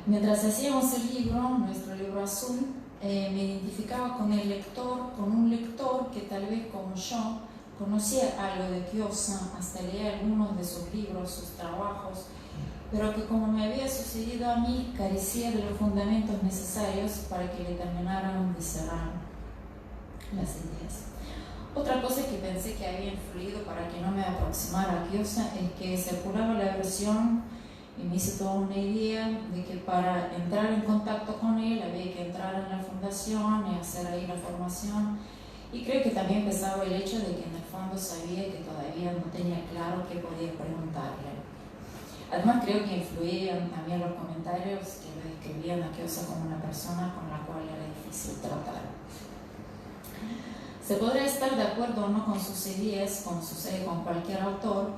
[SPEAKER 4] Mientras hacíamos el libro, nuestro libro Azul, me identificaba con un lector que tal vez como yo conocía algo de Kiosa, hasta leía algunos de sus libros, sus trabajos, pero que como me había sucedido a mí, carecía de los fundamentos necesarios para que le terminaran de cerrar las ideas. Otra cosa que pensé que había influido para que no me aproximara a Kiosa es que circulaba la versión y me hice toda una idea de que para entrar en contacto con él había que entrar en la fundación y hacer ahí la formación, y creo que también pesaba el hecho de que en el fondo sabía que todavía no tenía claro qué podía preguntarle. Además creo que influían también los comentarios que le describían a Kiosa como una persona con la cual era difícil tratar. Se podrá estar de acuerdo o no con sus ideas, como sucede con cualquier autor,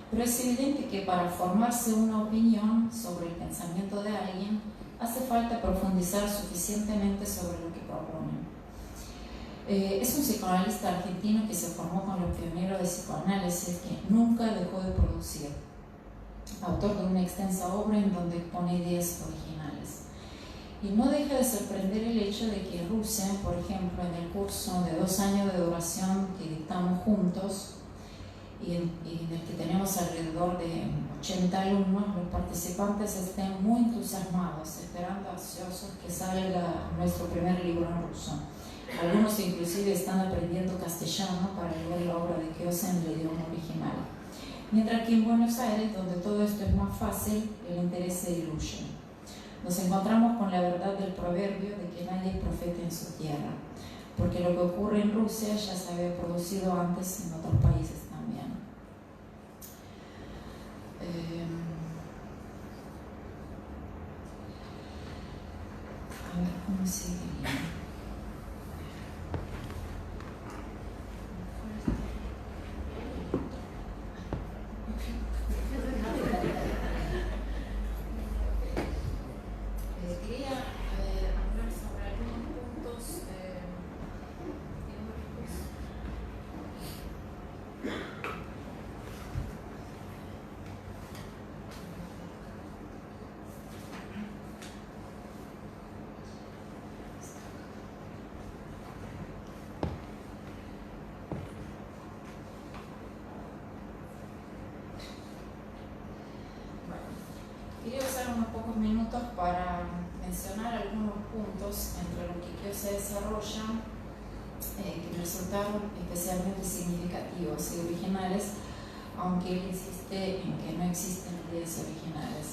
[SPEAKER 4] pero es evidente que para formarse una opinión sobre el pensamiento de alguien hace falta profundizar suficientemente sobre lo que propone. Es un psicoanalista argentino que se formó con los pioneros de psicoanálisis que nunca dejó de producir, autor de una extensa obra en donde expone ideas originales. Y no deja de sorprender el hecho de que Rusia, por ejemplo, en el curso de 2 años de duración que dictamos juntos, y en el que tenemos alrededor de 80 alumnos, los participantes estén muy entusiasmados, esperando ansiosos que salga nuestro primer libro en ruso. Algunos inclusive están aprendiendo castellano para leer la obra de Kiosa en el idioma original. Mientras que en Buenos Aires, donde todo esto es más fácil, el interés se diluye. Nos encontramos con la verdad del proverbio de que nadie es profeta en su tierra, porque lo que ocurre en Rusia ya se había producido antes en otros países también. A ver cómo seguiría. Quería hablar sobre algunos puntos teóricos. Quería usar unos pocos minutos para mencionar algunos puntos entre lo que Kiosa desarrolla que me resultaron especialmente significativos y originales, aunque él insiste en que no existen ideas originales.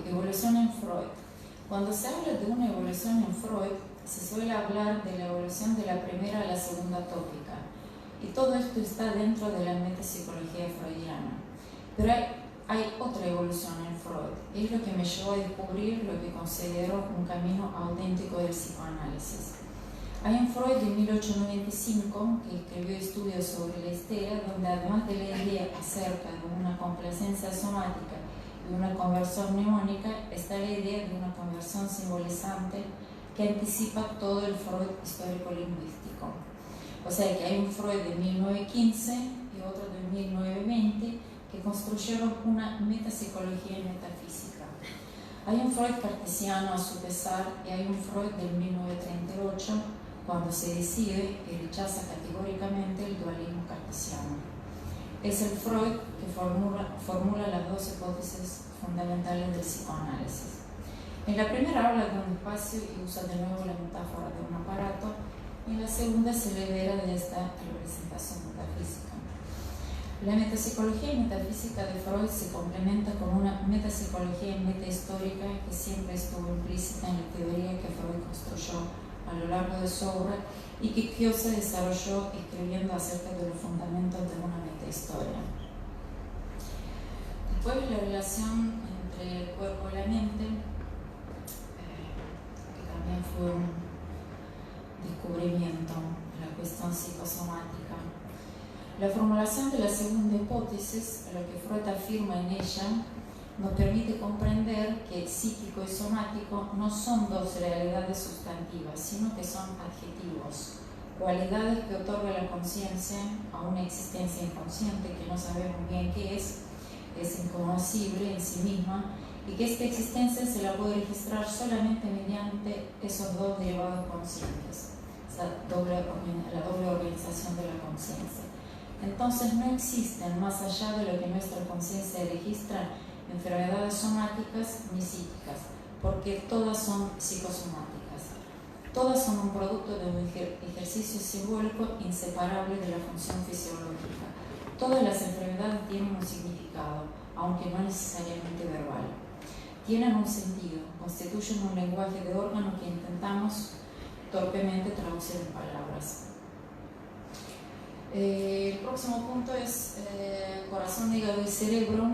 [SPEAKER 4] Evolución en Freud. Cuando se habla de una evolución en Freud, se suele hablar de la evolución de la primera a la segunda tópica, y todo esto está dentro de la metapsicología freudiana. Pero hay otra evolución en Freud, es lo que me llevó a descubrir lo que considero un camino auténtico del psicoanálisis. Hay un Freud de 1895 que escribió estudios sobre la histeria, donde además de la idea acerca de una complacencia somática y una conversión mnemónica, está la idea de una conversión simbolizante que anticipa todo el Freud histórico-lingüístico. O sea que hay un Freud de 1915 y otro de 1920 que construyeron una metapsicología y metafísica. Hay un Freud cartesiano a su pesar y hay un Freud del 1938 cuando se decide y rechaza categóricamente el dualismo cartesiano. Es el Freud que formula las dos hipótesis fundamentales del psicoanálisis. En la primera habla de un espacio y usa de nuevo la metáfora de un aparato, y en la segunda se libera de esta representación metafísica. La metapsicología y metafísica de Freud se complementa con una metapsicología y metahistórica que siempre estuvo implícita en la teoría que Freud construyó a lo largo de su obra y que Kiosa desarrolló escribiendo acerca de los fundamentos de una metahistoria. Después la relación entre el cuerpo y la mente, que también fue un descubrimiento, la cuestión psicosomática. La formulación de la segunda hipótesis, lo que Freud afirma en ella, nos permite comprender que psíquico y somático no son dos realidades sustantivas, sino que son adjetivos, cualidades que otorga la conciencia a una existencia inconsciente que no sabemos bien qué es inconocible en sí misma, y que esta existencia se la puede registrar solamente mediante esos dos derivados conscientes, la doble organización de la conciencia. Entonces no existen, más allá de lo que nuestra conciencia registra, enfermedades somáticas ni psíquicas, porque todas son psicosomáticas. Todas son un producto de un ejercicio simbólico inseparable de la función fisiológica. Todas las enfermedades tienen un significado, aunque no necesariamente verbal. Tienen un sentido, constituyen un lenguaje de órgano que intentamos torpemente traducir en palabras. El próximo punto es corazón, hígado y cerebro.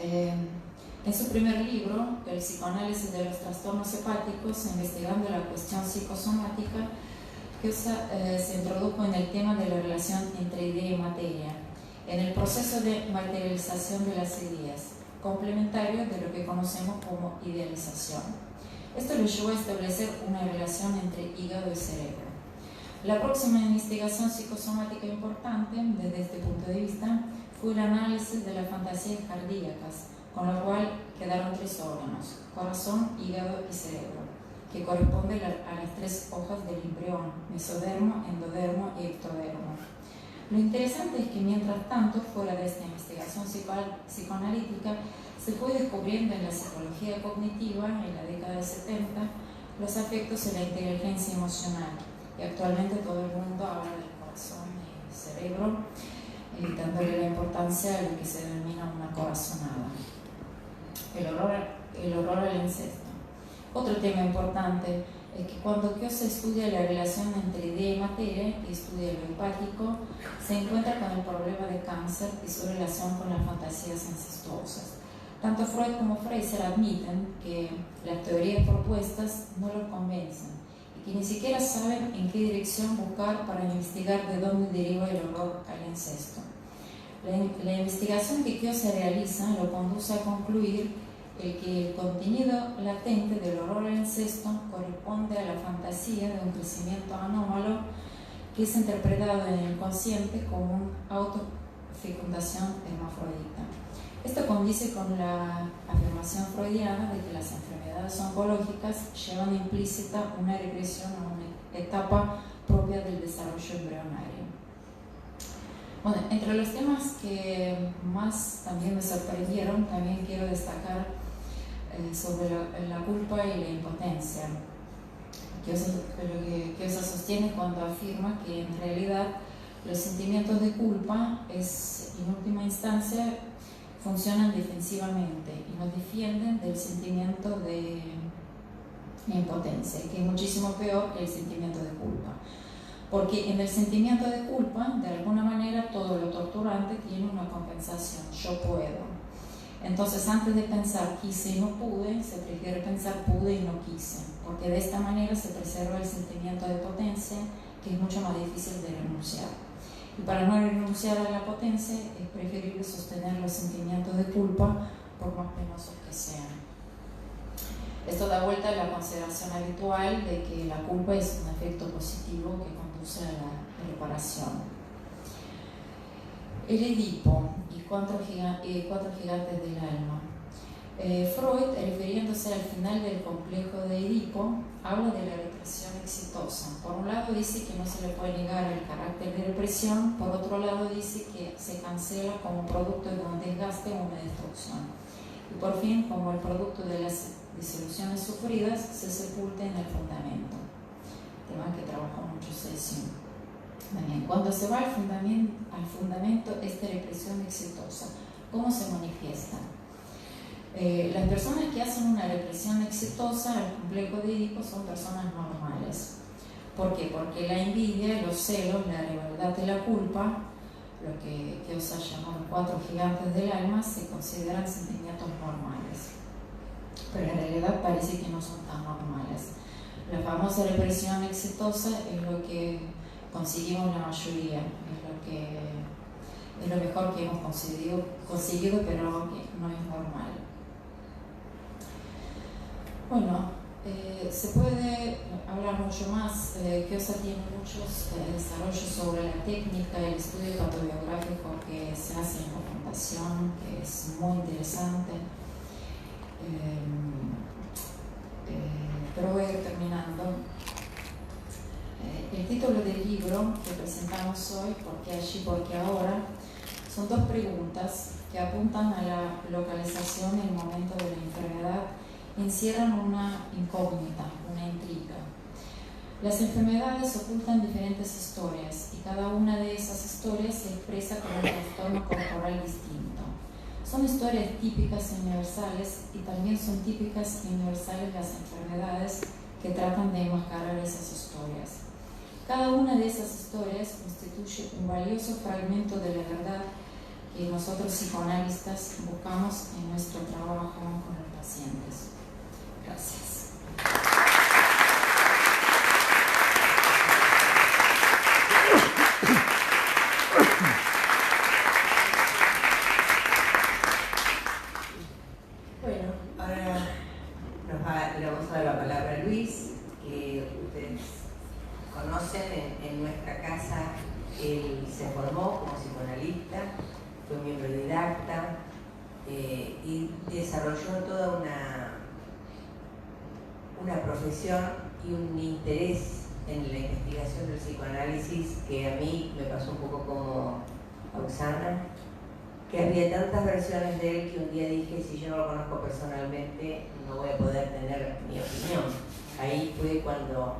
[SPEAKER 4] En su primer libro, El psicoanálisis de los trastornos hepáticos, investigando la cuestión psicosomática, Kiosa se introdujo en el tema de la relación entre idea y materia, en el proceso de materialización de las ideas, complementario de lo que conocemos como idealización. Esto le llevó a establecer una relación entre hígado y cerebro. La próxima investigación psicosomática importante, desde este punto de vista, fue el análisis de las fantasías cardíacas, con lo cual quedaron tres órganos: corazón, hígado y cerebro, que corresponden a las tres hojas del embrión: mesodermo, endodermo y ectodermo. Lo interesante es que mientras tanto, fuera de esta investigación psicoanalítica, se fue descubriendo en la psicología cognitiva, en la década de 70, los afectos y la inteligencia emocional. Y actualmente todo el mundo habla del corazón y del cerebro, dándole la importancia a lo que se denomina una corazonada. El horror al incesto. Otro tema importante es que cuando Kiosa estudia la relación entre idea y materia y estudia lo hepático, se encuentra con el problema de cáncer y su relación con las fantasías incestuosas. Tanto Freud como Fraser admiten que las teorías propuestas no los convencen, que ni siquiera saben en qué dirección buscar para investigar de dónde deriva el horror al incesto. La investigación que Kiosa realiza lo conduce a concluir que el contenido latente del horror al incesto corresponde a la fantasía de un crecimiento anómalo que es interpretado en el inconsciente como una autofecundación hermafrodita. Esto condice con la afirmación freudiana de que las enfermedades oncológicas llevan implícita una regresión a una etapa propia del desarrollo embrionario. Bueno, entre los temas que más también me sorprendieron, también quiero destacar sobre la culpa y la impotencia. Lo que Kiosa sostiene cuando afirma que en realidad los sentimientos de culpa en última instancia funcionan defensivamente y nos defienden del sentimiento de impotencia, que es muchísimo peor que el sentimiento de culpa. Porque en el sentimiento de culpa, de alguna manera, todo lo torturante tiene una compensación: yo puedo. Entonces, antes de pensar quise y no pude, se prefiere pensar pude y no quise, porque de esta manera se preserva el sentimiento de potencia, que es mucho más difícil de renunciar. Y para no renunciar a la potencia, es preferible sostener los sentimientos de culpa, por más penosos que sean. Esto da vuelta a la consideración habitual de que la culpa es un efecto positivo que conduce a la reparación. El Edipo y cuatro gigantes del alma. Freud, refiriéndose al final del complejo de Edipo, habla de la represión exitosa. Por un lado dice que no se le puede negar el carácter de represión, por otro lado dice que se cancela como producto de un desgaste o una destrucción. Y por fin, como el producto de las desilusiones sufridas, se sepulta en el fundamento, tema que trabajó mucho Cecil. Bien, cuando se va al fundamento, esta represión exitosa, ¿cómo se manifiesta? Las personas que hacen una represión exitosa al complejo de Edipo son personas normales. ¿Por qué? Porque la envidia, los celos, la rivalidad y la culpa, lo que Kiosa llamó los 4 gigantes del alma, se consideran sentimientos normales. Pero en realidad parece que no son tan normales. La famosa represión exitosa es lo que conseguimos la mayoría, es lo mejor que hemos conseguido, pero que no es normal. Bueno, se puede hablar mucho más. Kiosa tiene muchos desarrollos sobre la técnica, el estudio patobiográfico que se hace en la fundación, que es muy interesante. Pero voy a ir terminando. El título del libro que presentamos hoy, ¿Por qué allí, por qué ahora?, son 2 preguntas que apuntan a la localización en el momento de la enfermedad y encierran una incógnita, una intriga. Las enfermedades ocultan diferentes historias y cada una de esas historias se expresa con un trastorno corporal distinto. Son historias típicas e universales y también son típicas e universales las enfermedades que tratan de enmascarar esas historias. Cada una de esas historias constituye un valioso fragmento de la verdad que nosotros psicoanalistas buscamos en nuestro trabajo con los pacientes. Gracias.
[SPEAKER 1] Bueno, ahora le vamos a dar la palabra a Luis, que ustedes conocen en nuestra casa. Él se formó como psicoanalista, fue miembro didacta y desarrolló toda una profesión y un interés en la investigación del psicoanálisis que a mí me pasó un poco como a Oksana, que había tantas versiones de él que un día dije, si yo no lo conozco personalmente, no voy a poder tener mi opinión. Ahí fue cuando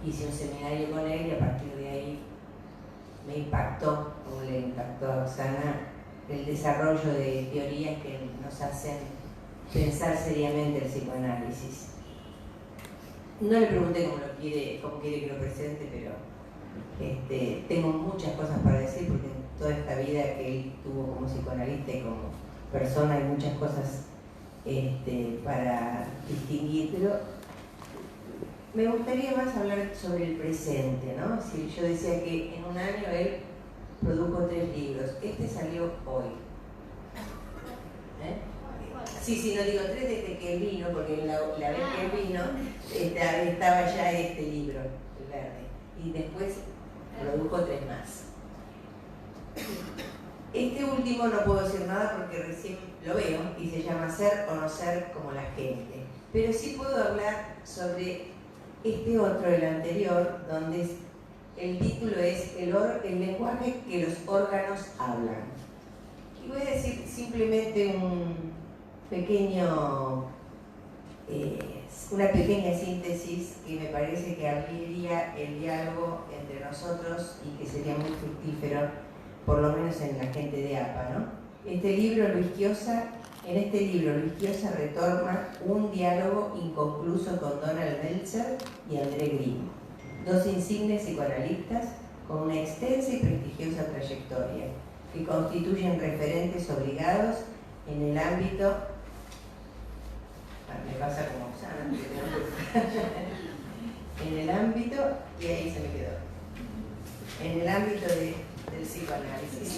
[SPEAKER 1] hice un seminario con él y a partir de ahí me impactó, como le impactó a Oksana, el desarrollo de teorías que nos hacen pensar seriamente el psicoanálisis. No le pregunté cómo quiere que lo presente, pero tengo muchas cosas para decir porque en toda esta vida que él tuvo como psicoanalista y como persona hay muchas cosas para distinguir, pero me gustaría más hablar sobre el presente, ¿no? Si yo decía que en un año él produjo 3 libros, este salió hoy. Sí, no digo 3 desde que él vino, porque la vez que él vino estaba ya este libro, El Verde, y después produjo 3 más. Este último no puedo decir nada porque recién lo veo y se llama Ser o no ser como la gente, pero sí puedo hablar sobre este otro, el anterior, donde el título es el lenguaje que los órganos hablan. Y voy a decir simplemente una pequeña síntesis que me parece que abriría el diálogo entre nosotros y que sería muy fructífero, por lo menos en la gente de APA, ¿no? En este libro Luis Kiosa retoma un diálogo inconcluso con Donald Meltzer y André Green, 2 insignes psicoanalistas con una extensa y prestigiosa trayectoria, que constituyen referentes obligados en el ámbito... me pasa como Oksana, en el ámbito, y ahí se me quedó, en el ámbito del psicoanálisis.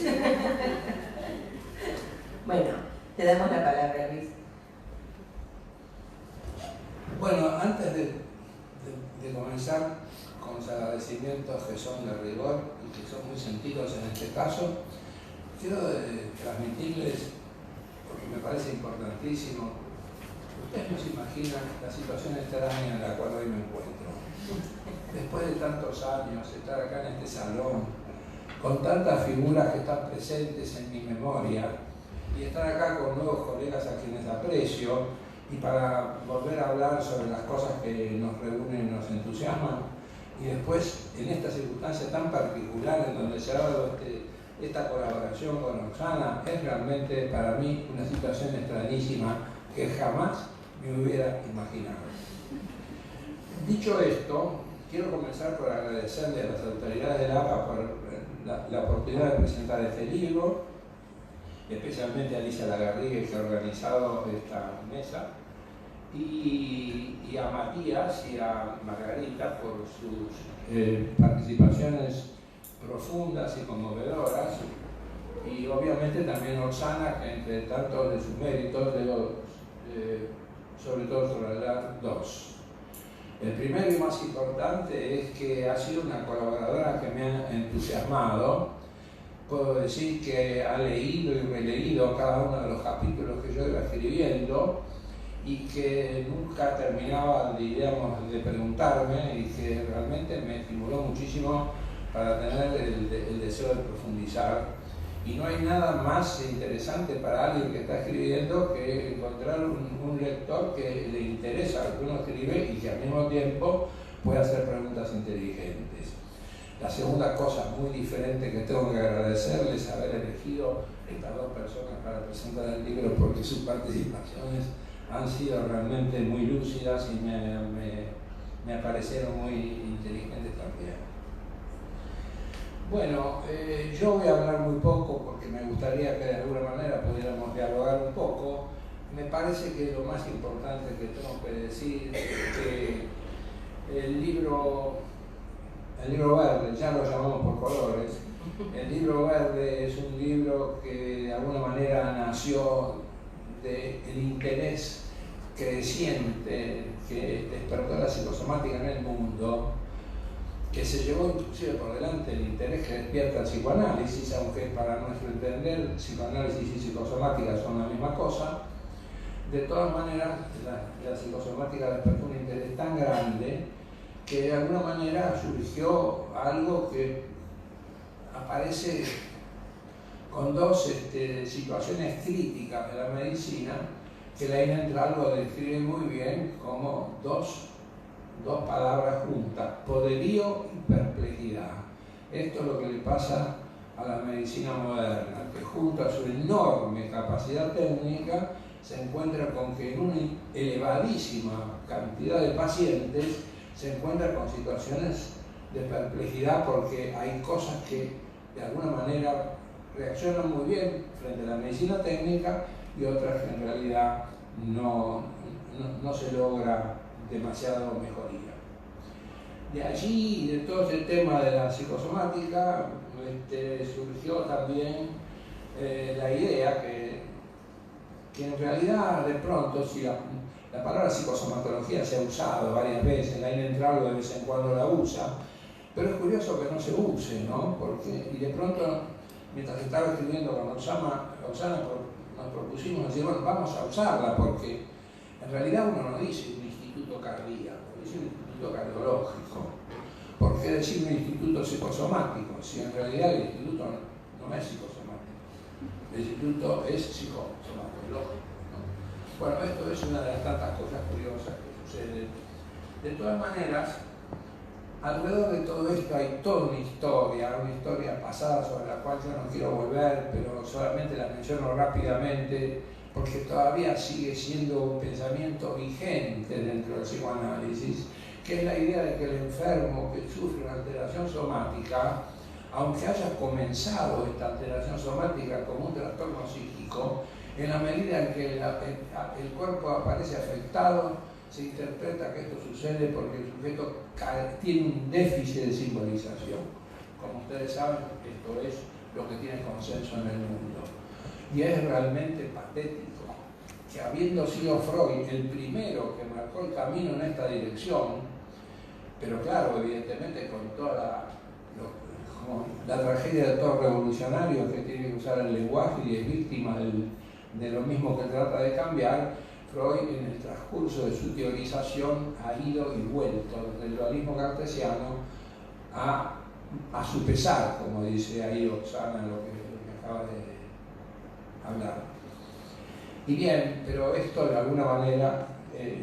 [SPEAKER 1] Bueno, te damos la palabra, Luis.
[SPEAKER 5] agradecimientos que son de rigor y que son muy sentidos en este caso. Quiero transmitirles, porque me parece importantísimo, ustedes no se imaginan la situación extraña en la cual hoy me encuentro. Después de tantos años, estar acá en este salón, con tantas figuras que están presentes en mi memoria, y estar acá con nuevos colegas a quienes aprecio, y para volver a hablar sobre las cosas que nos reúnen y nos entusiasman, y después en esta circunstancia tan particular en donde se ha dado esta colaboración con Oksana, es realmente para mí una situación extrañísima que jamás me hubiera imaginado. Dicho esto, quiero comenzar por agradecerle a las autoridades del APA por la oportunidad de presentar este libro, especialmente a Alicia Lagarrigue, que ha organizado esta mesa, y a Matías y a Margarita por sus participaciones profundas y conmovedoras, y obviamente también a Oksana, que entre tantos de sus méritos debo sobre todo subrayar dos. El primero y más importante es que ha sido una colaboradora que me ha entusiasmado. Puedo decir que ha leído y releído cada uno de los capítulos que yo iba escribiendo y que nunca terminaba, digamos, de preguntarme, y que realmente me estimuló muchísimo para tener el deseo de profundizar. Y no hay nada más interesante para alguien que está escribiendo que encontrar un lector que le interesa lo que uno escribe y que al mismo tiempo puede hacer preguntas inteligentes. La segunda cosa muy diferente que tengo que agradecerles es haber elegido estas dos personas para presentar el libro, porque sus participaciones han sido realmente muy lúcidas y me parecieron muy inteligentes también. Bueno, yo voy a hablar muy poco porque me gustaría que de alguna manera pudiéramos dialogar un poco. Me parece que lo más importante que tengo que decir es que el libro verde, ya lo llamamos por colores, el libro verde es un libro que de alguna manera nació del interés creciente que despertó la psicosomática en el mundo, que se llevó inclusive por delante el interés que despierta el psicoanálisis, aunque para nuestro entender psicoanálisis y psicosomática son la misma cosa. De todas maneras, la psicosomática despertó un interés tan grande que de alguna manera surgió algo que aparece con dos situaciones críticas de la medicina, que Laina Entralgo lo describe muy bien como dos palabras juntas: poderío y perplejidad. Esto es lo que le pasa a la medicina moderna, que junto a su enorme capacidad técnica se encuentra con que en una elevadísima cantidad de pacientes se encuentra con situaciones de perplejidad, porque hay cosas que de alguna manera reaccionan muy bien frente a la medicina técnica y otras que en realidad no se logra demasiado mejoría. De allí, de todo ese tema de la psicosomática, surgió también la idea que en realidad de pronto, si la palabra psicosomatología se ha usado varias veces, Laina Entralgo de vez en cuando la usa, pero es curioso que no se use, ¿no? Y de pronto, mientras estaba escribiendo con Oksana, nos propusimos decir, bueno, vamos a usarla, porque en realidad uno no dice un instituto cardíaco, dice un instituto cardiológico. ¿Por qué decir un instituto psicosomático? Si en realidad el instituto no es psicosomático, el instituto es psicosomatológico, ¿no? Bueno, esto es una de las tantas cosas curiosas que suceden. De todas maneras, alrededor de todo esto hay toda una historia pasada sobre la cual yo no quiero volver, pero solamente la menciono rápidamente porque todavía sigue siendo un pensamiento vigente dentro del psicoanálisis, que es la idea de que el enfermo que sufre una alteración somática, aunque haya comenzado esta alteración somática como un trastorno psíquico, en la medida en que el cuerpo aparece afectado, se interpreta que esto sucede porque el sujeto tiene un déficit de simbolización. Como ustedes saben, esto es lo que tiene consenso en el mundo. Y es realmente patético que, habiendo sido Freud el primero que marcó el camino en esta dirección, pero claro, evidentemente con toda la tragedia de todo revolucionario que tiene que usar el lenguaje y es víctima de lo mismo que trata de cambiar, Freud en el transcurso de su teorización ha ido y vuelto desde el dualismo cartesiano a su pesar, como dice ahí Oksana, lo que acaba de hablar. Y bien, pero esto de alguna manera,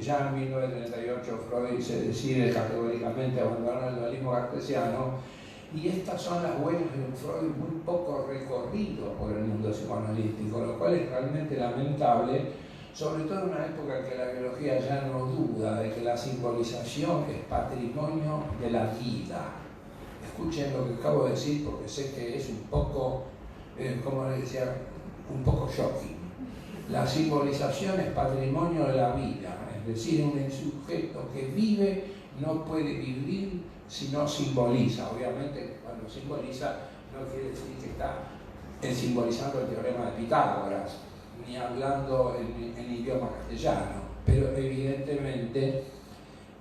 [SPEAKER 5] ya en 1938 Freud se decide categóricamente a abandonar el dualismo cartesiano, y estas son las huellas de un Freud muy poco recorrido por el mundo psicoanalítico, lo cual es realmente lamentable, sobre todo en una época en que la biología ya no duda de que la simbolización es patrimonio de la vida. Escuchen lo que acabo de decir porque sé que es un poco, como les decía, un poco shocking. La simbolización es patrimonio de la vida, es decir, un sujeto que vive no puede vivir si no simboliza. Obviamente, cuando simboliza no quiere decir que está simbolizando el teorema de Pitágoras, ni hablando en idioma castellano, pero evidentemente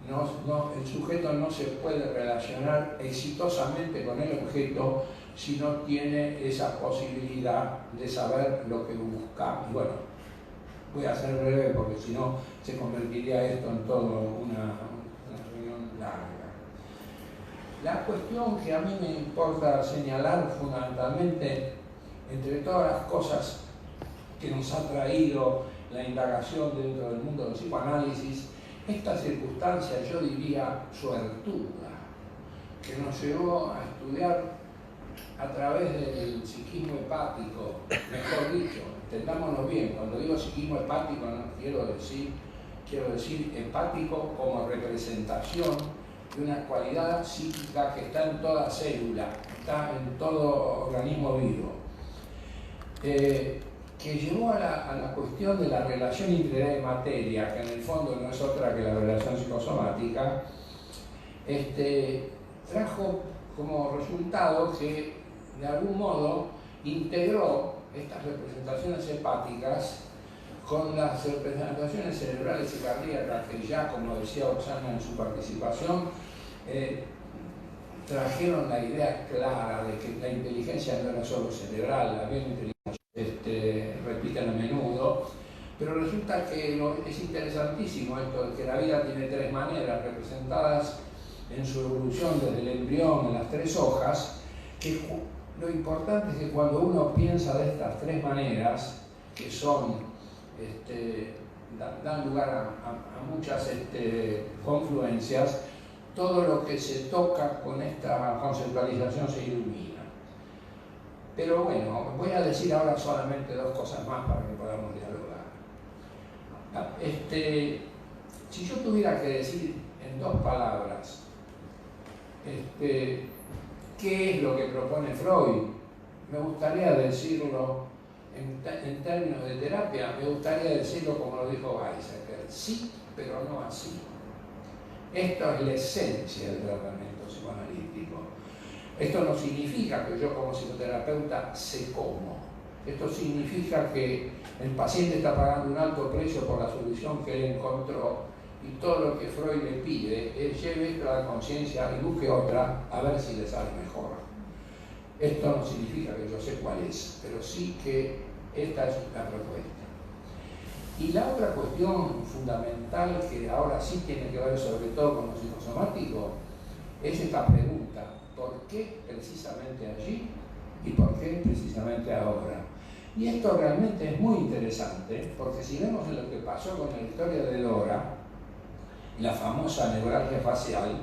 [SPEAKER 5] el sujeto no se puede relacionar exitosamente con el objeto si no tiene esa posibilidad de saber lo que busca. Y bueno, voy a ser breve porque si no se convertiría esto en todo una reunión larga. La cuestión que a mí me importa señalar fundamentalmente, entre todas las cosas que nos ha traído la indagación dentro del mundo del psicoanálisis, esta circunstancia, yo diría, suertuda, que nos llevó a estudiar a través del psiquismo hepático, mejor dicho, entendámonos bien, cuando digo psiquismo hepático no quiero decir hepático como representación de una cualidad psíquica que está en toda célula, está en todo organismo vivo, que llevó a la cuestión de la relación idea y materia, que en el fondo no es otra que la relación psicosomática, trajo como resultado que de algún modo integró estas representaciones hepáticas con las representaciones cerebrales y cardíacas que ya, como decía Oksana en su participación, trajeron la idea clara de que la inteligencia no era solo cerebral, había una inteligencia, repiten a menudo, pero resulta que es interesantísimo esto de que la vida tiene tres maneras representadas en su evolución desde el embrión en las tres hojas, que lo importante es que cuando uno piensa de estas tres maneras, que son, dan lugar a muchas confluencias, todo lo que se toca con esta conceptualización se ilumina. Pero bueno, voy a decir ahora solamente dos cosas más para que podamos dialogar. Si yo tuviera que decir en dos palabras qué es lo que propone Freud, me gustaría decirlo en términos de terapia, me gustaría decirlo como lo dijo Weizsäcker, sí, pero no así. Esto es la esencia del tratamiento psicoanalítico. Esto no significa que yo como psicoterapeuta sé cómo. Esto significa que el paciente está pagando un alto precio por la solución que él encontró y todo lo que Freud le pide es lleve esto a la conciencia y busque otra a ver si le sale mejor. Esto no significa que yo sé cuál es, pero sí que esta es la propuesta. Y la otra cuestión fundamental que ahora sí tiene que ver sobre todo con lo psicosomático es esta pregunta: ¿por qué precisamente allí y por qué precisamente ahora? Y esto realmente es muy interesante porque si vemos en lo que pasó con la historia de Dora, la famosa neuralgia facial,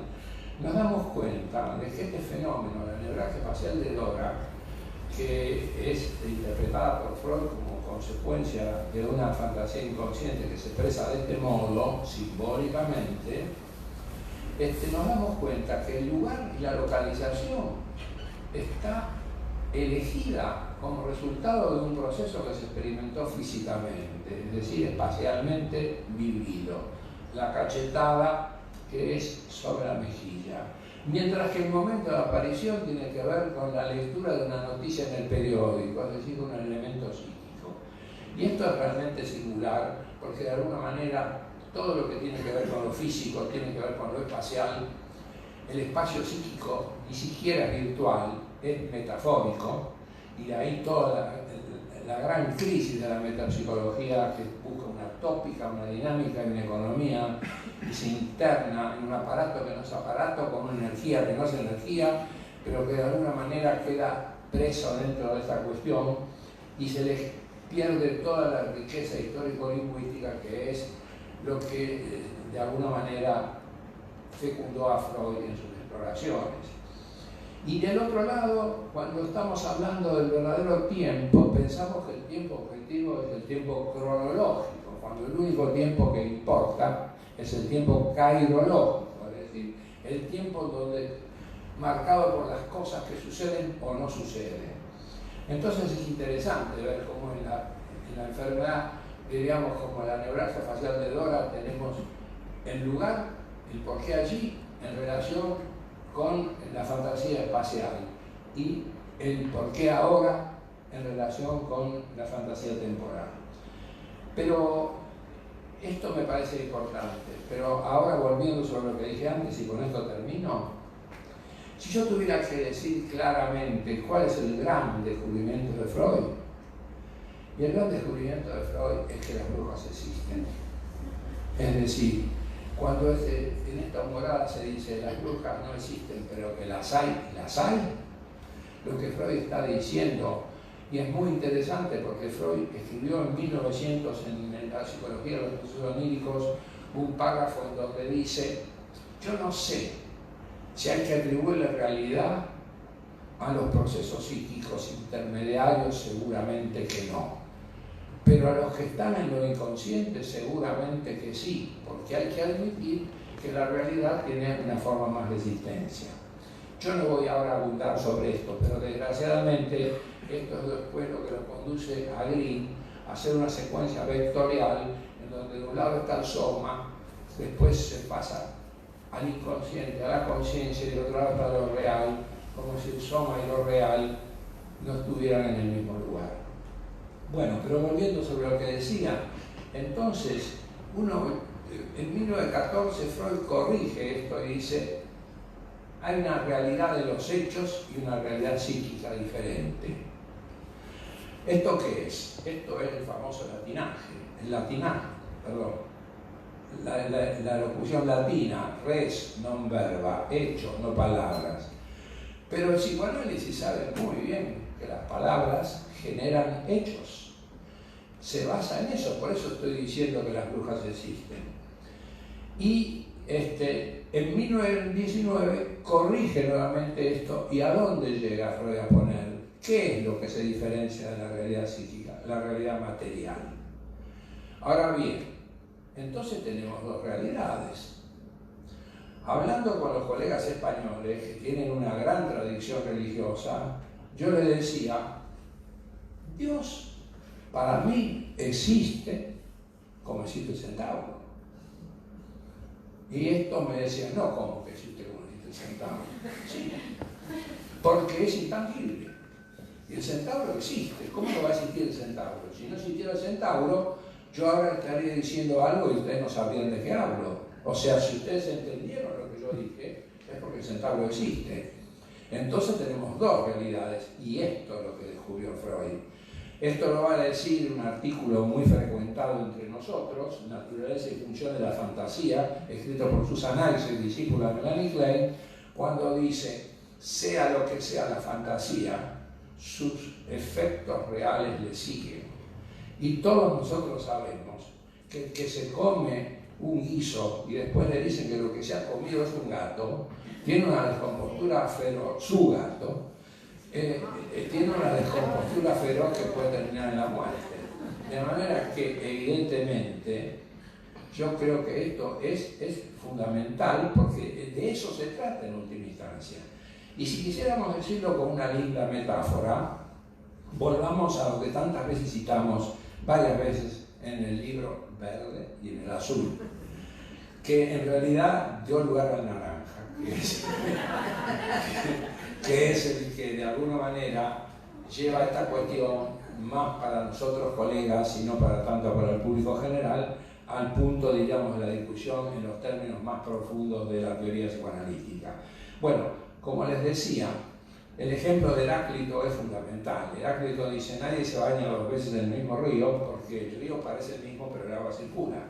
[SPEAKER 5] nos damos cuenta de que este fenómeno, la neuralgia facial de Dora, que es interpretada por Freud como consecuencia de una fantasía inconsciente que se expresa de este modo, simbólicamente, nos damos cuenta que el lugar y la localización está elegida como resultado de un proceso que se experimentó físicamente, es decir, espacialmente vivido. La cachetada que es sobre la mejilla. Mientras que el momento de aparición tiene que ver con la lectura de una noticia en el periódico, es decir, un elemento psíquico. Y esto es realmente singular, porque de alguna manera todo lo que tiene que ver con lo físico, tiene que ver con lo espacial, el espacio psíquico ni siquiera es virtual, es metafórico, y de ahí toda la gran crisis de la metapsicología, que busca una tópica, una dinámica y una economía, y se interna en un aparato que no es aparato, con una energía que no es energía, pero que de alguna manera queda preso dentro de esta cuestión, y se les pierde toda la riqueza histórico-lingüística que es lo que de alguna manera fecundó a Freud en sus exploraciones. Y del otro lado, cuando estamos hablando del verdadero tiempo, pensamos que el tiempo objetivo es el tiempo cronológico, cuando el único tiempo que importa es el tiempo cairológico, es decir, el tiempo marcado por las cosas que suceden o no suceden. Entonces es interesante ver cómo en la enfermedad, diríamos como la neuralgia facial de Dora, tenemos el lugar, el porqué allí, en relación con la fantasía espacial, y el porqué ahora en relación con la fantasía temporal. Pero esto me parece importante. Pero ahora, volviendo sobre lo que dije antes, y con esto termino, si yo tuviera que decir claramente cuál es el gran descubrimiento de Freud, y el gran descubrimiento de Freud es que las brujas existen. Es decir, cuando en esta humorada se dice las brujas no existen, pero que las hay, lo que Freud está diciendo, y es muy interesante porque Freud escribió en 1900 en la psicología de los procesos oníricos un párrafo en donde dice: yo no sé si hay que atribuirle realidad a los procesos psíquicos intermediarios, seguramente que no. Pero a los que están en lo inconsciente seguramente que sí, porque hay que admitir que la realidad tiene una forma más de existencia. Yo no voy ahora a abundar sobre esto, pero desgraciadamente esto es después lo que lo conduce a Green a hacer una secuencia vectorial en donde de un lado está el soma, después se pasa al inconsciente, a la conciencia, y del otro lado está lo real, como si el soma y lo real no estuvieran en el mismo lugar. Bueno, pero volviendo sobre lo que decía, entonces, en 1914 Freud corrige esto y dice: hay una realidad de los hechos y una realidad psíquica diferente. ¿Esto qué es? Esto es el famoso latinaje, la locución latina, res non verba, hecho, no palabras. Pero el psicoanálisis sabe muy bien que las palabras generan hechos. Se basa en eso, por eso estoy diciendo que las brujas existen. Y en 1919 corrige nuevamente esto, y ¿a dónde llega Freud a poner? ¿Qué es lo que se diferencia de la realidad psíquica? La realidad material. Ahora bien, entonces tenemos dos realidades. Hablando con los colegas españoles que tienen una gran tradición religiosa, yo les decía: Dios para mí existe como existe el centauro. Y esto me decían: no, ¿cómo que existe como existe el centauro? Sí, porque es intangible. Y el centauro existe. ¿Cómo no va a existir el centauro? Si no existiera el centauro, yo ahora estaría diciendo algo y ustedes no sabrían de qué hablo. O sea, si ustedes entendieron lo que yo dije, es porque el centauro existe. Entonces tenemos dos realidades, y esto es lo que descubrió Freud. Esto lo va a decir un artículo muy frecuentado entre nosotros, Naturaleza y Función de la Fantasía, escrito por Susan Isaacs, discípula de Melanie Klein, cuando dice: sea lo que sea la fantasía, sus efectos reales le siguen. Y todos nosotros sabemos que el que se come un guiso y después le dicen que lo que se ha comido es un gato, tiene una descompostura feroz, su gato, tiene una descompostura feroz que puede terminar en la muerte. De manera que, evidentemente, yo creo que esto es fundamental, porque de eso se trata en última instancia. Y si quisiéramos decirlo con una linda metáfora, volvamos a lo que tantas veces citamos, varias veces en el libro verde y en el azul, que en realidad dio lugar al naranja, que es el que de alguna manera lleva esta cuestión más para nosotros colegas y no para tanto para el público general, al punto, digamos, de la discusión en los términos más profundos de la teoría psicoanalítica. Bueno, como les decía, el ejemplo de Heráclito es fundamental. Heráclito dice: nadie se baña 2 veces en el mismo río, porque el río parece el mismo, pero el agua circula.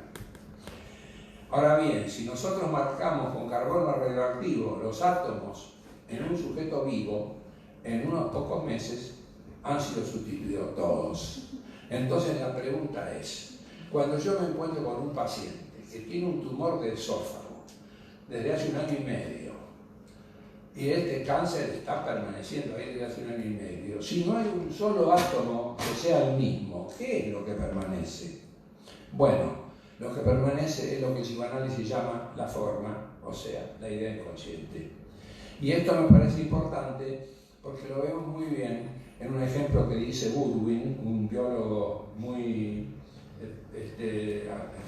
[SPEAKER 5] Ahora bien, si nosotros marcamos con carbono radioactivo los átomos en un sujeto vivo, en unos pocos meses han sido sustituidos todos. Entonces la pregunta es, cuando yo me encuentro con un paciente que tiene un tumor de esófago desde hace 1 año y medio, y este cáncer está permaneciendo ahí desde hace 1 año y medio, si no hay un solo átomo que sea el mismo, ¿qué es lo que permanece? Bueno, lo que permanece es lo que el psicoanálisis llama la forma, o sea, la idea inconsciente. Y esto me parece importante porque lo vemos muy bien en un ejemplo que dice Goodwin, un biólogo muy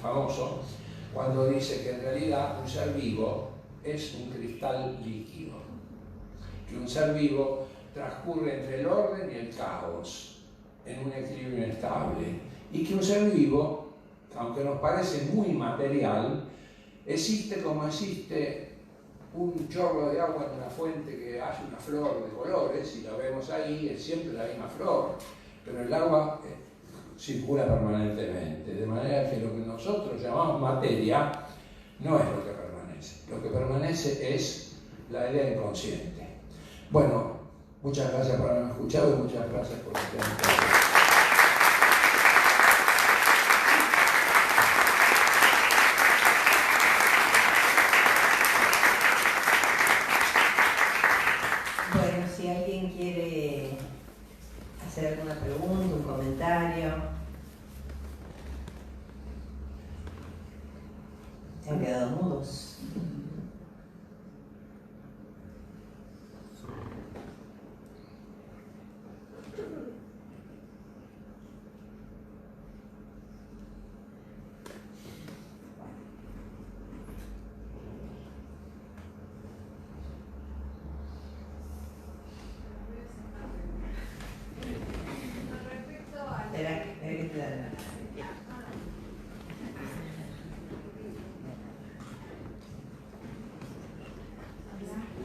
[SPEAKER 5] famoso, cuando dice que en realidad un ser vivo es un cristal líquido, que un ser vivo transcurre entre el orden y el caos, en un equilibrio inestable, y que un ser vivo, aunque nos parece muy material, existe como existe un chorro de agua en una fuente que hace una flor de colores, y la vemos ahí, es siempre la misma flor, pero el agua circula permanentemente, de manera que lo que nosotros llamamos materia no es lo que permanece es la idea inconsciente. Bueno, muchas gracias por haberme escuchado y muchas gracias por su tiempo.
[SPEAKER 1] Bueno, si alguien quiere hacer alguna pregunta, un comentario. Se han quedado mudos.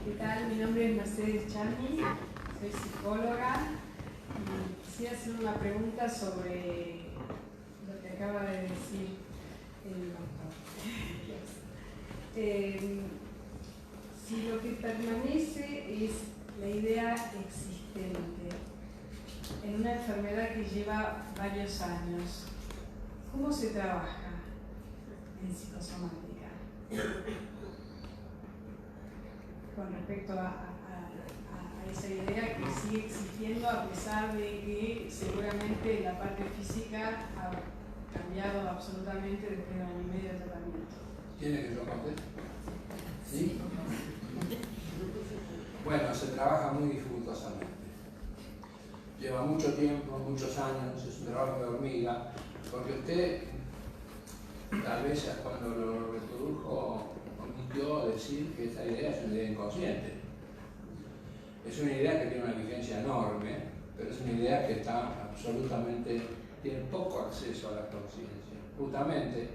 [SPEAKER 6] ¿Qué tal? Mi nombre es Mercedes Chami, soy psicóloga y quisiera hacer una pregunta sobre lo que acaba de decir el doctor. Si lo que permanece es la idea existente en una enfermedad que lleva varios años, ¿cómo se trabaja en psicosomática? Con respecto a esa idea que sigue existiendo a pesar de que seguramente la parte física ha cambiado absolutamente después de 1 año y medio de tratamiento.
[SPEAKER 5] ¿Tiene que yo conteste? ¿Sí? Bueno, se trabaja muy dificultosamente. Lleva mucho tiempo, muchos años, es un trabajo de hormiga, porque usted, tal vez cuando lo reprodujo, omitió decir que esta idea es una idea inconsciente. Es una idea que tiene una vigencia enorme, pero es una idea que está absolutamente, tiene poco acceso a la conciencia. Justamente,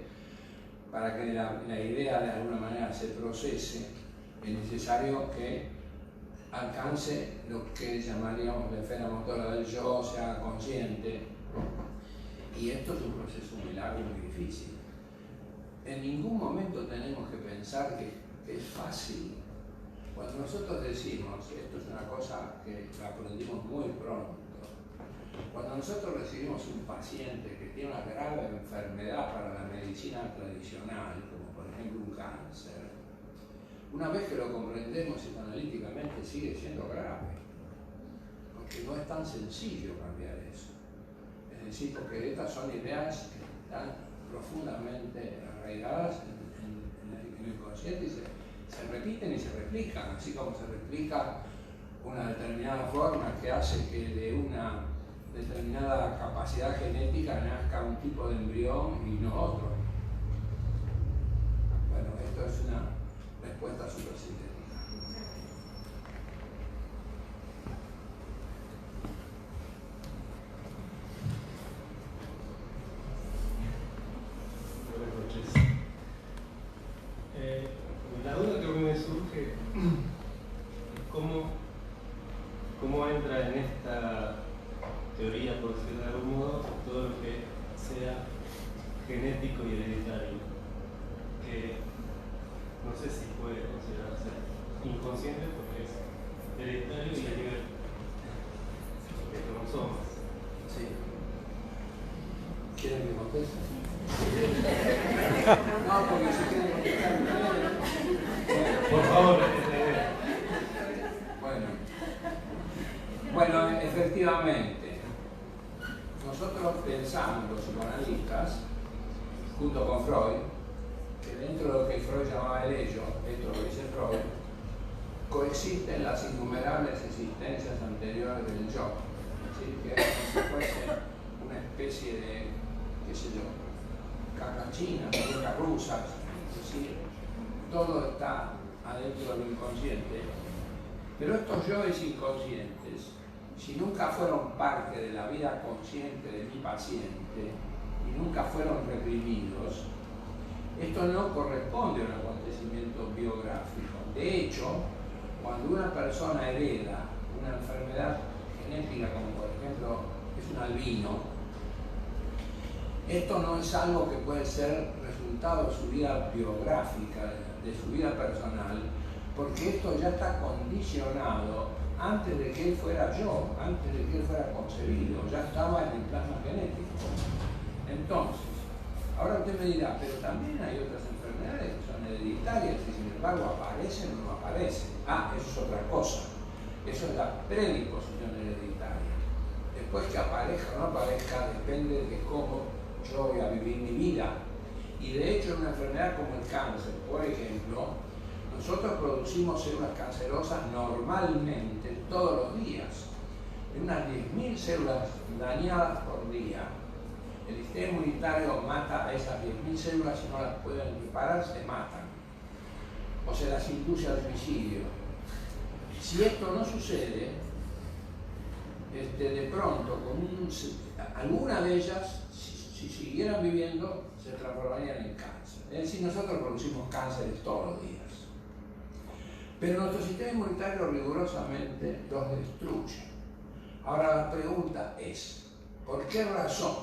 [SPEAKER 5] para que la idea de alguna manera se procese, es necesario que alcance lo que llamaríamos la esfera motora del yo, sea consciente, y esto es un proceso muy largo y muy difícil. En ningún momento tenemos que pensar que es fácil. Cuando nosotros decimos, esto es una cosa que aprendimos muy pronto, cuando nosotros recibimos un paciente que tiene una grave enfermedad para la medicina tradicional, como por ejemplo un cáncer, una vez que lo comprendemos psicoanalíticamente sigue siendo grave, porque no es tan sencillo cambiar eso. Es decir, porque estas son ideas que están profundamente arraigadas en el inconsciente y se repiten y se replican, así como se replica una determinada forma que hace que de una determinada capacidad genética nazca un tipo de embrión y no otro. Bueno, esto es una respuesta súper sintética.
[SPEAKER 7] genético y hereditario, que no sé si puede considerarse inconsciente porque es hereditario y a nivel de cromosomas.
[SPEAKER 5] Sí. ¿Quieren que conteste? No, porque si quieren contestar
[SPEAKER 7] Por favor, es la idea.
[SPEAKER 5] Bueno, efectivamente, nosotros pensamos, los psicoanalistas, junto con Freud, que dentro de lo que Freud llamaba el ello, esto lo dice Freud, coexisten las innumerables existencias anteriores del yo. Es decir, que es como si fuese una especie de, qué sé yo, cacachinas, muñecas rusas, es decir, todo está adentro de lo inconsciente. Pero estos yoes inconscientes, si nunca fueron parte de la vida consciente de mi paciente y nunca fueron reprimidos, esto no corresponde a un acontecimiento biográfico. De hecho, cuando una persona hereda una enfermedad genética, como por ejemplo es un albino, esto no es algo que puede ser resultado de su vida biográfica, de su vida personal, porque esto ya está condicionado antes de que él fuera yo, antes de que él fuera concebido, ya estaba en el plasma genético. Entonces, ahora usted me dirá, pero también hay otras enfermedades que son hereditarias y sin embargo aparecen o no aparecen. Ah, eso es otra cosa. Eso es la predisposición hereditaria. Después que aparezca o no aparezca depende de cómo yo voy a vivir mi vida. Y de hecho en una enfermedad como el cáncer, por ejemplo, nosotros producimos células cancerosas normalmente todos los días. De unas 10.000 células dañadas por día, el sistema inmunitario mata a esas 10.000 células y no las pueden reparar, se matan. O se las induce al suicidio. Si esto no sucede, de pronto, alguna de ellas, si siguieran viviendo, se transformarían en cáncer. Es decir, nosotros producimos cánceres todos los días. Pero nuestro sistema inmunitario rigurosamente los destruye. Ahora la pregunta es, ¿por qué razón,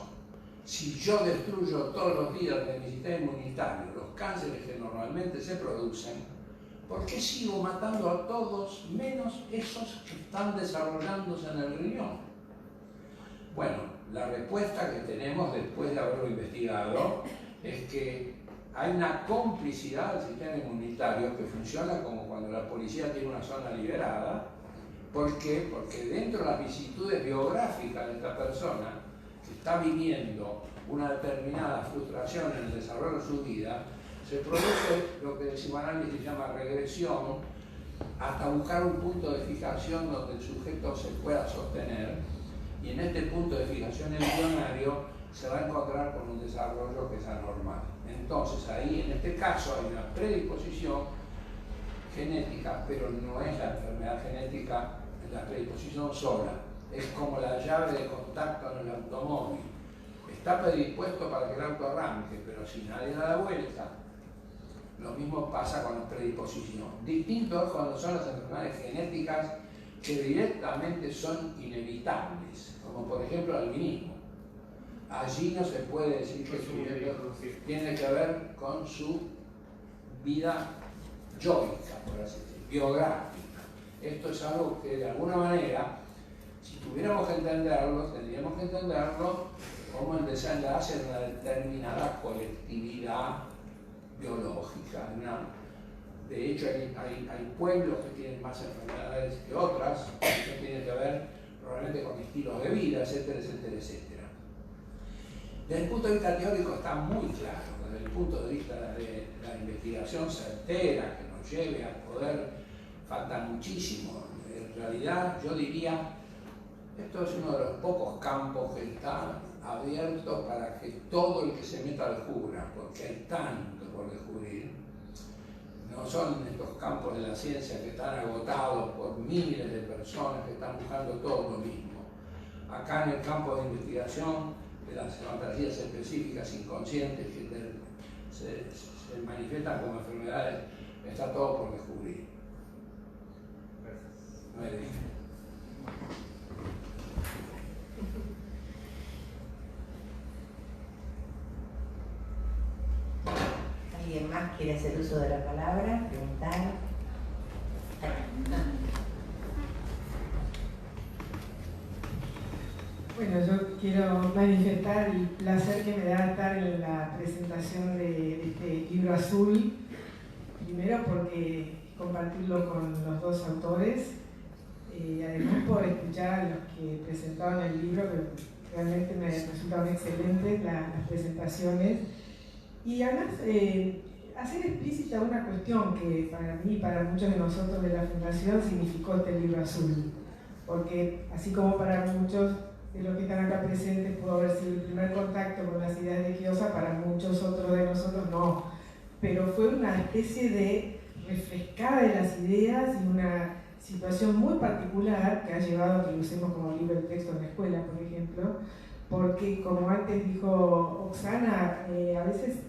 [SPEAKER 5] si yo destruyo todos los días de mi sistema inmunitario los cánceres que normalmente se producen, por qué sigo matando a todos menos esos que están desarrollándose en el riñón? Bueno, la respuesta que tenemos después de haberlo investigado es que hay una complicidad del sistema inmunitario que funciona como cuando la policía tiene una zona liberada. ¿Por qué? Porque dentro de las vicisitudes biográficas de esta persona que está viviendo una determinada frustración en el desarrollo de su vida, se produce lo que el psicoanálisis llama regresión hasta buscar un punto de fijación donde el sujeto se pueda sostener, y en este punto de fijación embrionario se va a encontrar con un desarrollo que es anormal. Entonces ahí en este caso hay una predisposición genética, pero no es la enfermedad genética, es la predisposición sola. Es como la llave de contacto en el automóvil. Está predispuesto para que el auto arranque, pero si nadie da la vuelta, lo mismo pasa con la predisposición. Distinto es cuando son las enfermedades genéticas que directamente son inevitables, como por ejemplo el albinismo. Allí no se puede decir que tiene que ver con su vida yoica, por así decirlo, biográfica. Esto es algo que de alguna manera, si tuviéramos que entenderlo, tendríamos que entenderlo como el desenlace de una determinada colectividad biológica. De hecho, hay pueblos que tienen más enfermedades que otras, que tienen que ver probablemente con estilos de vida, etcétera, etcétera, etcétera. Desde el punto de vista teórico está muy claro, desde el punto de vista de la investigación certera que nos lleve a poder, falta muchísimo. En realidad, yo diría, esto es uno de los pocos campos que está abierto para que todo el que se meta descubra, porque hay tanto por descubrir. No son estos campos de la ciencia que están agotados por miles de personas que están buscando todo lo mismo. Acá en el campo de investigación de las fantasías específicas inconscientes que se manifiestan como enfermedades, está todo por descubrir. Gracias.
[SPEAKER 1] quiere hacer uso de la palabra? Preguntar.
[SPEAKER 8] Bueno, yo quiero manifestar el placer que me da estar en la presentación de este libro azul. Primero porque compartirlo con los dos autores, además por escuchar a los que presentaban el libro, que realmente me resultaron excelentes las presentaciones. Y además hacer explícita una cuestión que para mí y para muchos de nosotros de la Fundación significó este libro azul. Porque así como para muchos de los que están acá presentes pudo haber sido el primer contacto con las ideas de Quiosa, para muchos otros de nosotros no. Pero fue una especie de refrescada de las ideas y una situación muy particular que ha llevado a que lo usemos como libro de texto en la escuela, por ejemplo, porque como antes dijo Oksana, a veces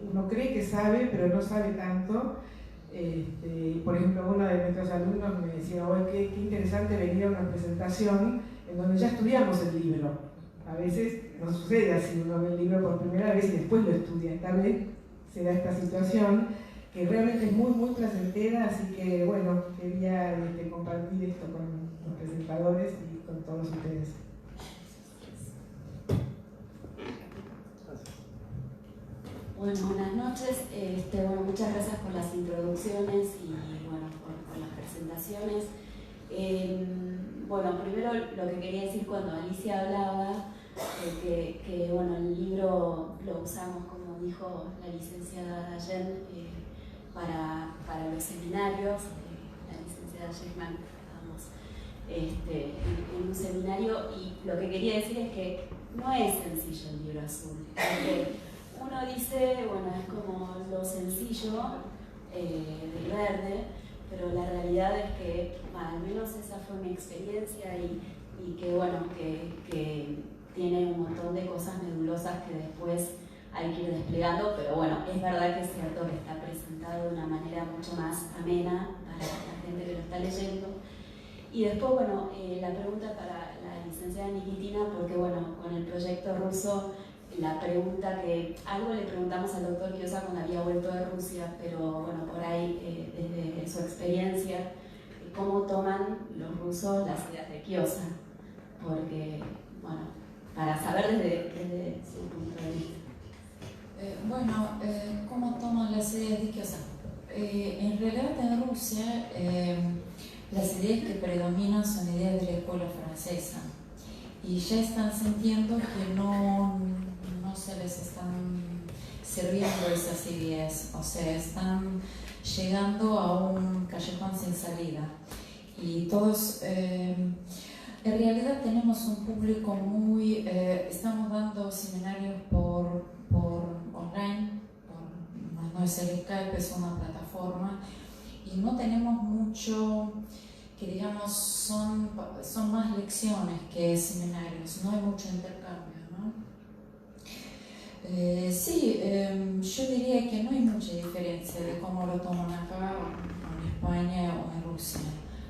[SPEAKER 8] uno cree que sabe, pero no sabe tanto. Por ejemplo, uno de nuestros alumnos me decía, hoy qué interesante venir a una presentación en donde ya estudiamos el libro. A veces no sucede así, uno ve el libro por primera vez y después lo estudia. Esta vez se da esta situación que realmente es muy, muy placentera, así que bueno, quería compartir esto con los presentadores y con todos ustedes.
[SPEAKER 9] Bueno, buenas noches. Bueno, muchas gracias por las introducciones y bueno, por las presentaciones. Bueno, primero lo que quería decir cuando Alicia hablaba, que bueno, el libro lo usamos, como dijo la licenciada Dayen, para los seminarios. La licenciada Yesman, en un seminario, y lo que quería decir es que no es sencillo el libro azul. Porque uno dice, bueno, es como lo sencillo del verde, pero la realidad es que, al menos esa fue mi experiencia y que, bueno, que tiene un montón de cosas nebulosas que después hay que ir desplegando, pero bueno, es verdad que es cierto que está presentado de una manera mucho más amena para la gente que lo está leyendo. Y después, bueno, la pregunta para la licenciada Nikitina, porque bueno, con el proyecto ruso, la pregunta que algo le preguntamos al doctor Quiosa cuando había vuelto de Rusia, pero bueno, por ahí, desde su experiencia, cómo toman los rusos las ideas de Quiosa, porque, bueno, para saber desde su punto de vista.
[SPEAKER 4] ¿Cómo toman las ideas de Quiosa? En realidad en Rusia las ideas que predominan son ideas de la escuela francesa y ya están sintiendo que no se les están sirviendo esas ideas, o sea, están llegando a un callejón sin salida. Y todos, en realidad tenemos un público muy, estamos dando seminarios por online, no es el Skype, es una plataforma, y no tenemos mucho, que digamos, son más lecciones que seminarios, no hay mucho intercambio, ¿no? Yo diría que no hay mucha diferencia de cómo lo toman acá, en España o en Rusia.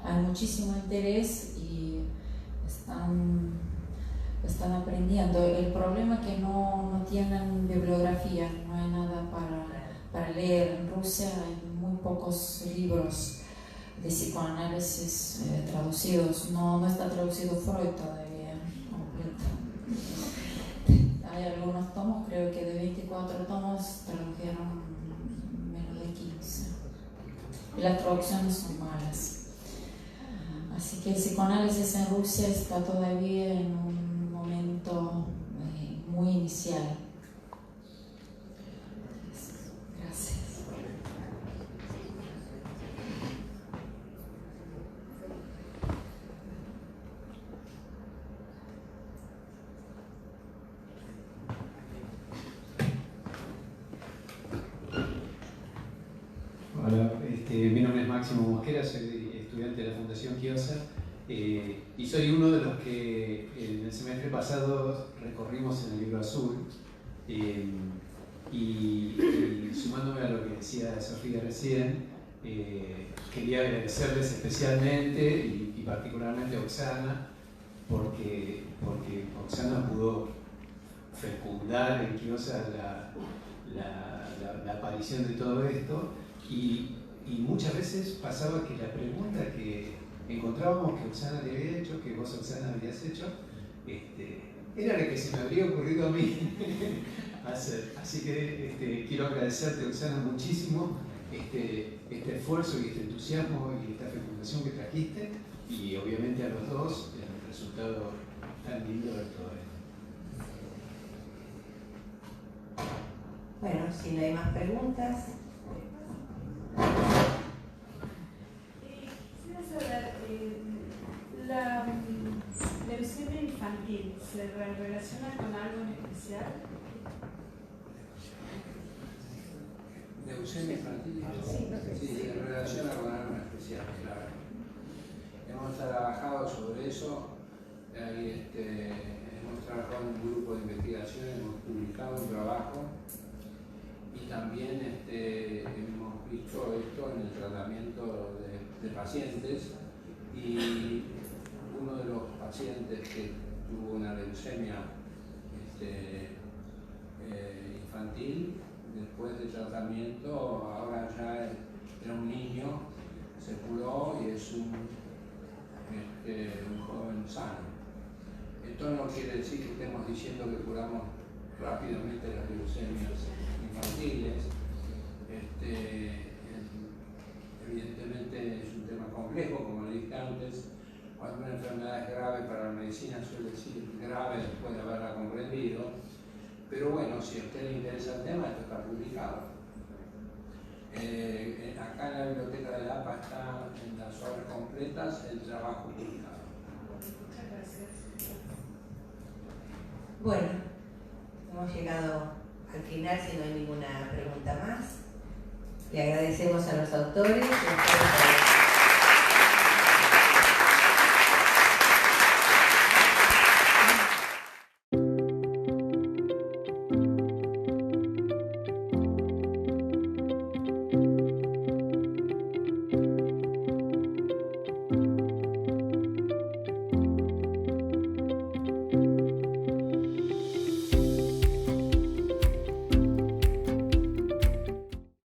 [SPEAKER 4] Hay muchísimo interés y están aprendiendo. El problema es que no tienen bibliografía, no hay nada para leer. En Rusia hay muy pocos libros de psicoanálisis traducidos. No está traducido Freud todavía completo. Hay algunos tomos, creo que de 24 tomos tradujeron menos de 15. Y las traducciones son malas. Así que el psicoanálisis en Rusia está todavía en un momento muy inicial. Gracias.
[SPEAKER 10] Hola, mi nombre es Máximo Mosquera, soy estudiante de la Fundación Quiosa y soy uno de los que en el semestre pasado recorrimos en el libro azul y sumándome a lo que decía Sofía recién, quería agradecerles especialmente y particularmente a Oksana porque Oksana pudo fecundar en Quiosa la aparición de todo esto, y muchas veces pasaba que la pregunta que encontrábamos que Oksana le había hecho, que vos, Oksana, habías hecho, era la que se me habría ocurrido a mí hacer. Así que quiero agradecerte, Oksana, muchísimo este esfuerzo y este entusiasmo y esta fecundación que trajiste, y obviamente a los dos el resultado tan lindo de todo esto.
[SPEAKER 1] Bueno, si no hay más preguntas.
[SPEAKER 6] Quisiera saber, la leucemia infantil se relaciona con algo en especial.
[SPEAKER 5] ¿Leucemia infantil? Sí, se relaciona con algo en especial, claro. Hemos trabajado sobre eso, hemos trabajado en un grupo de investigación, hemos publicado un trabajo y también hemos visto esto en el tratamiento de pacientes, y uno de los pacientes que tuvo una leucemia infantil, después del tratamiento, ahora ya era un niño, se curó y es un joven sano. Esto no quiere decir que estemos diciendo que curamos rápidamente las leucemias infantiles. Evidentemente es un tema complejo, como le dije antes. Cuando una enfermedad es grave para la medicina suele decir grave después de haberla comprendido. Pero bueno, si a usted le interesa el tema, esto está publicado. Acá en la biblioteca de la APA está en las obras completas el trabajo publicado.
[SPEAKER 6] Muchas gracias.
[SPEAKER 1] Bueno, hemos llegado al final, si no hay ninguna pregunta más. Le agradecemos a los autores.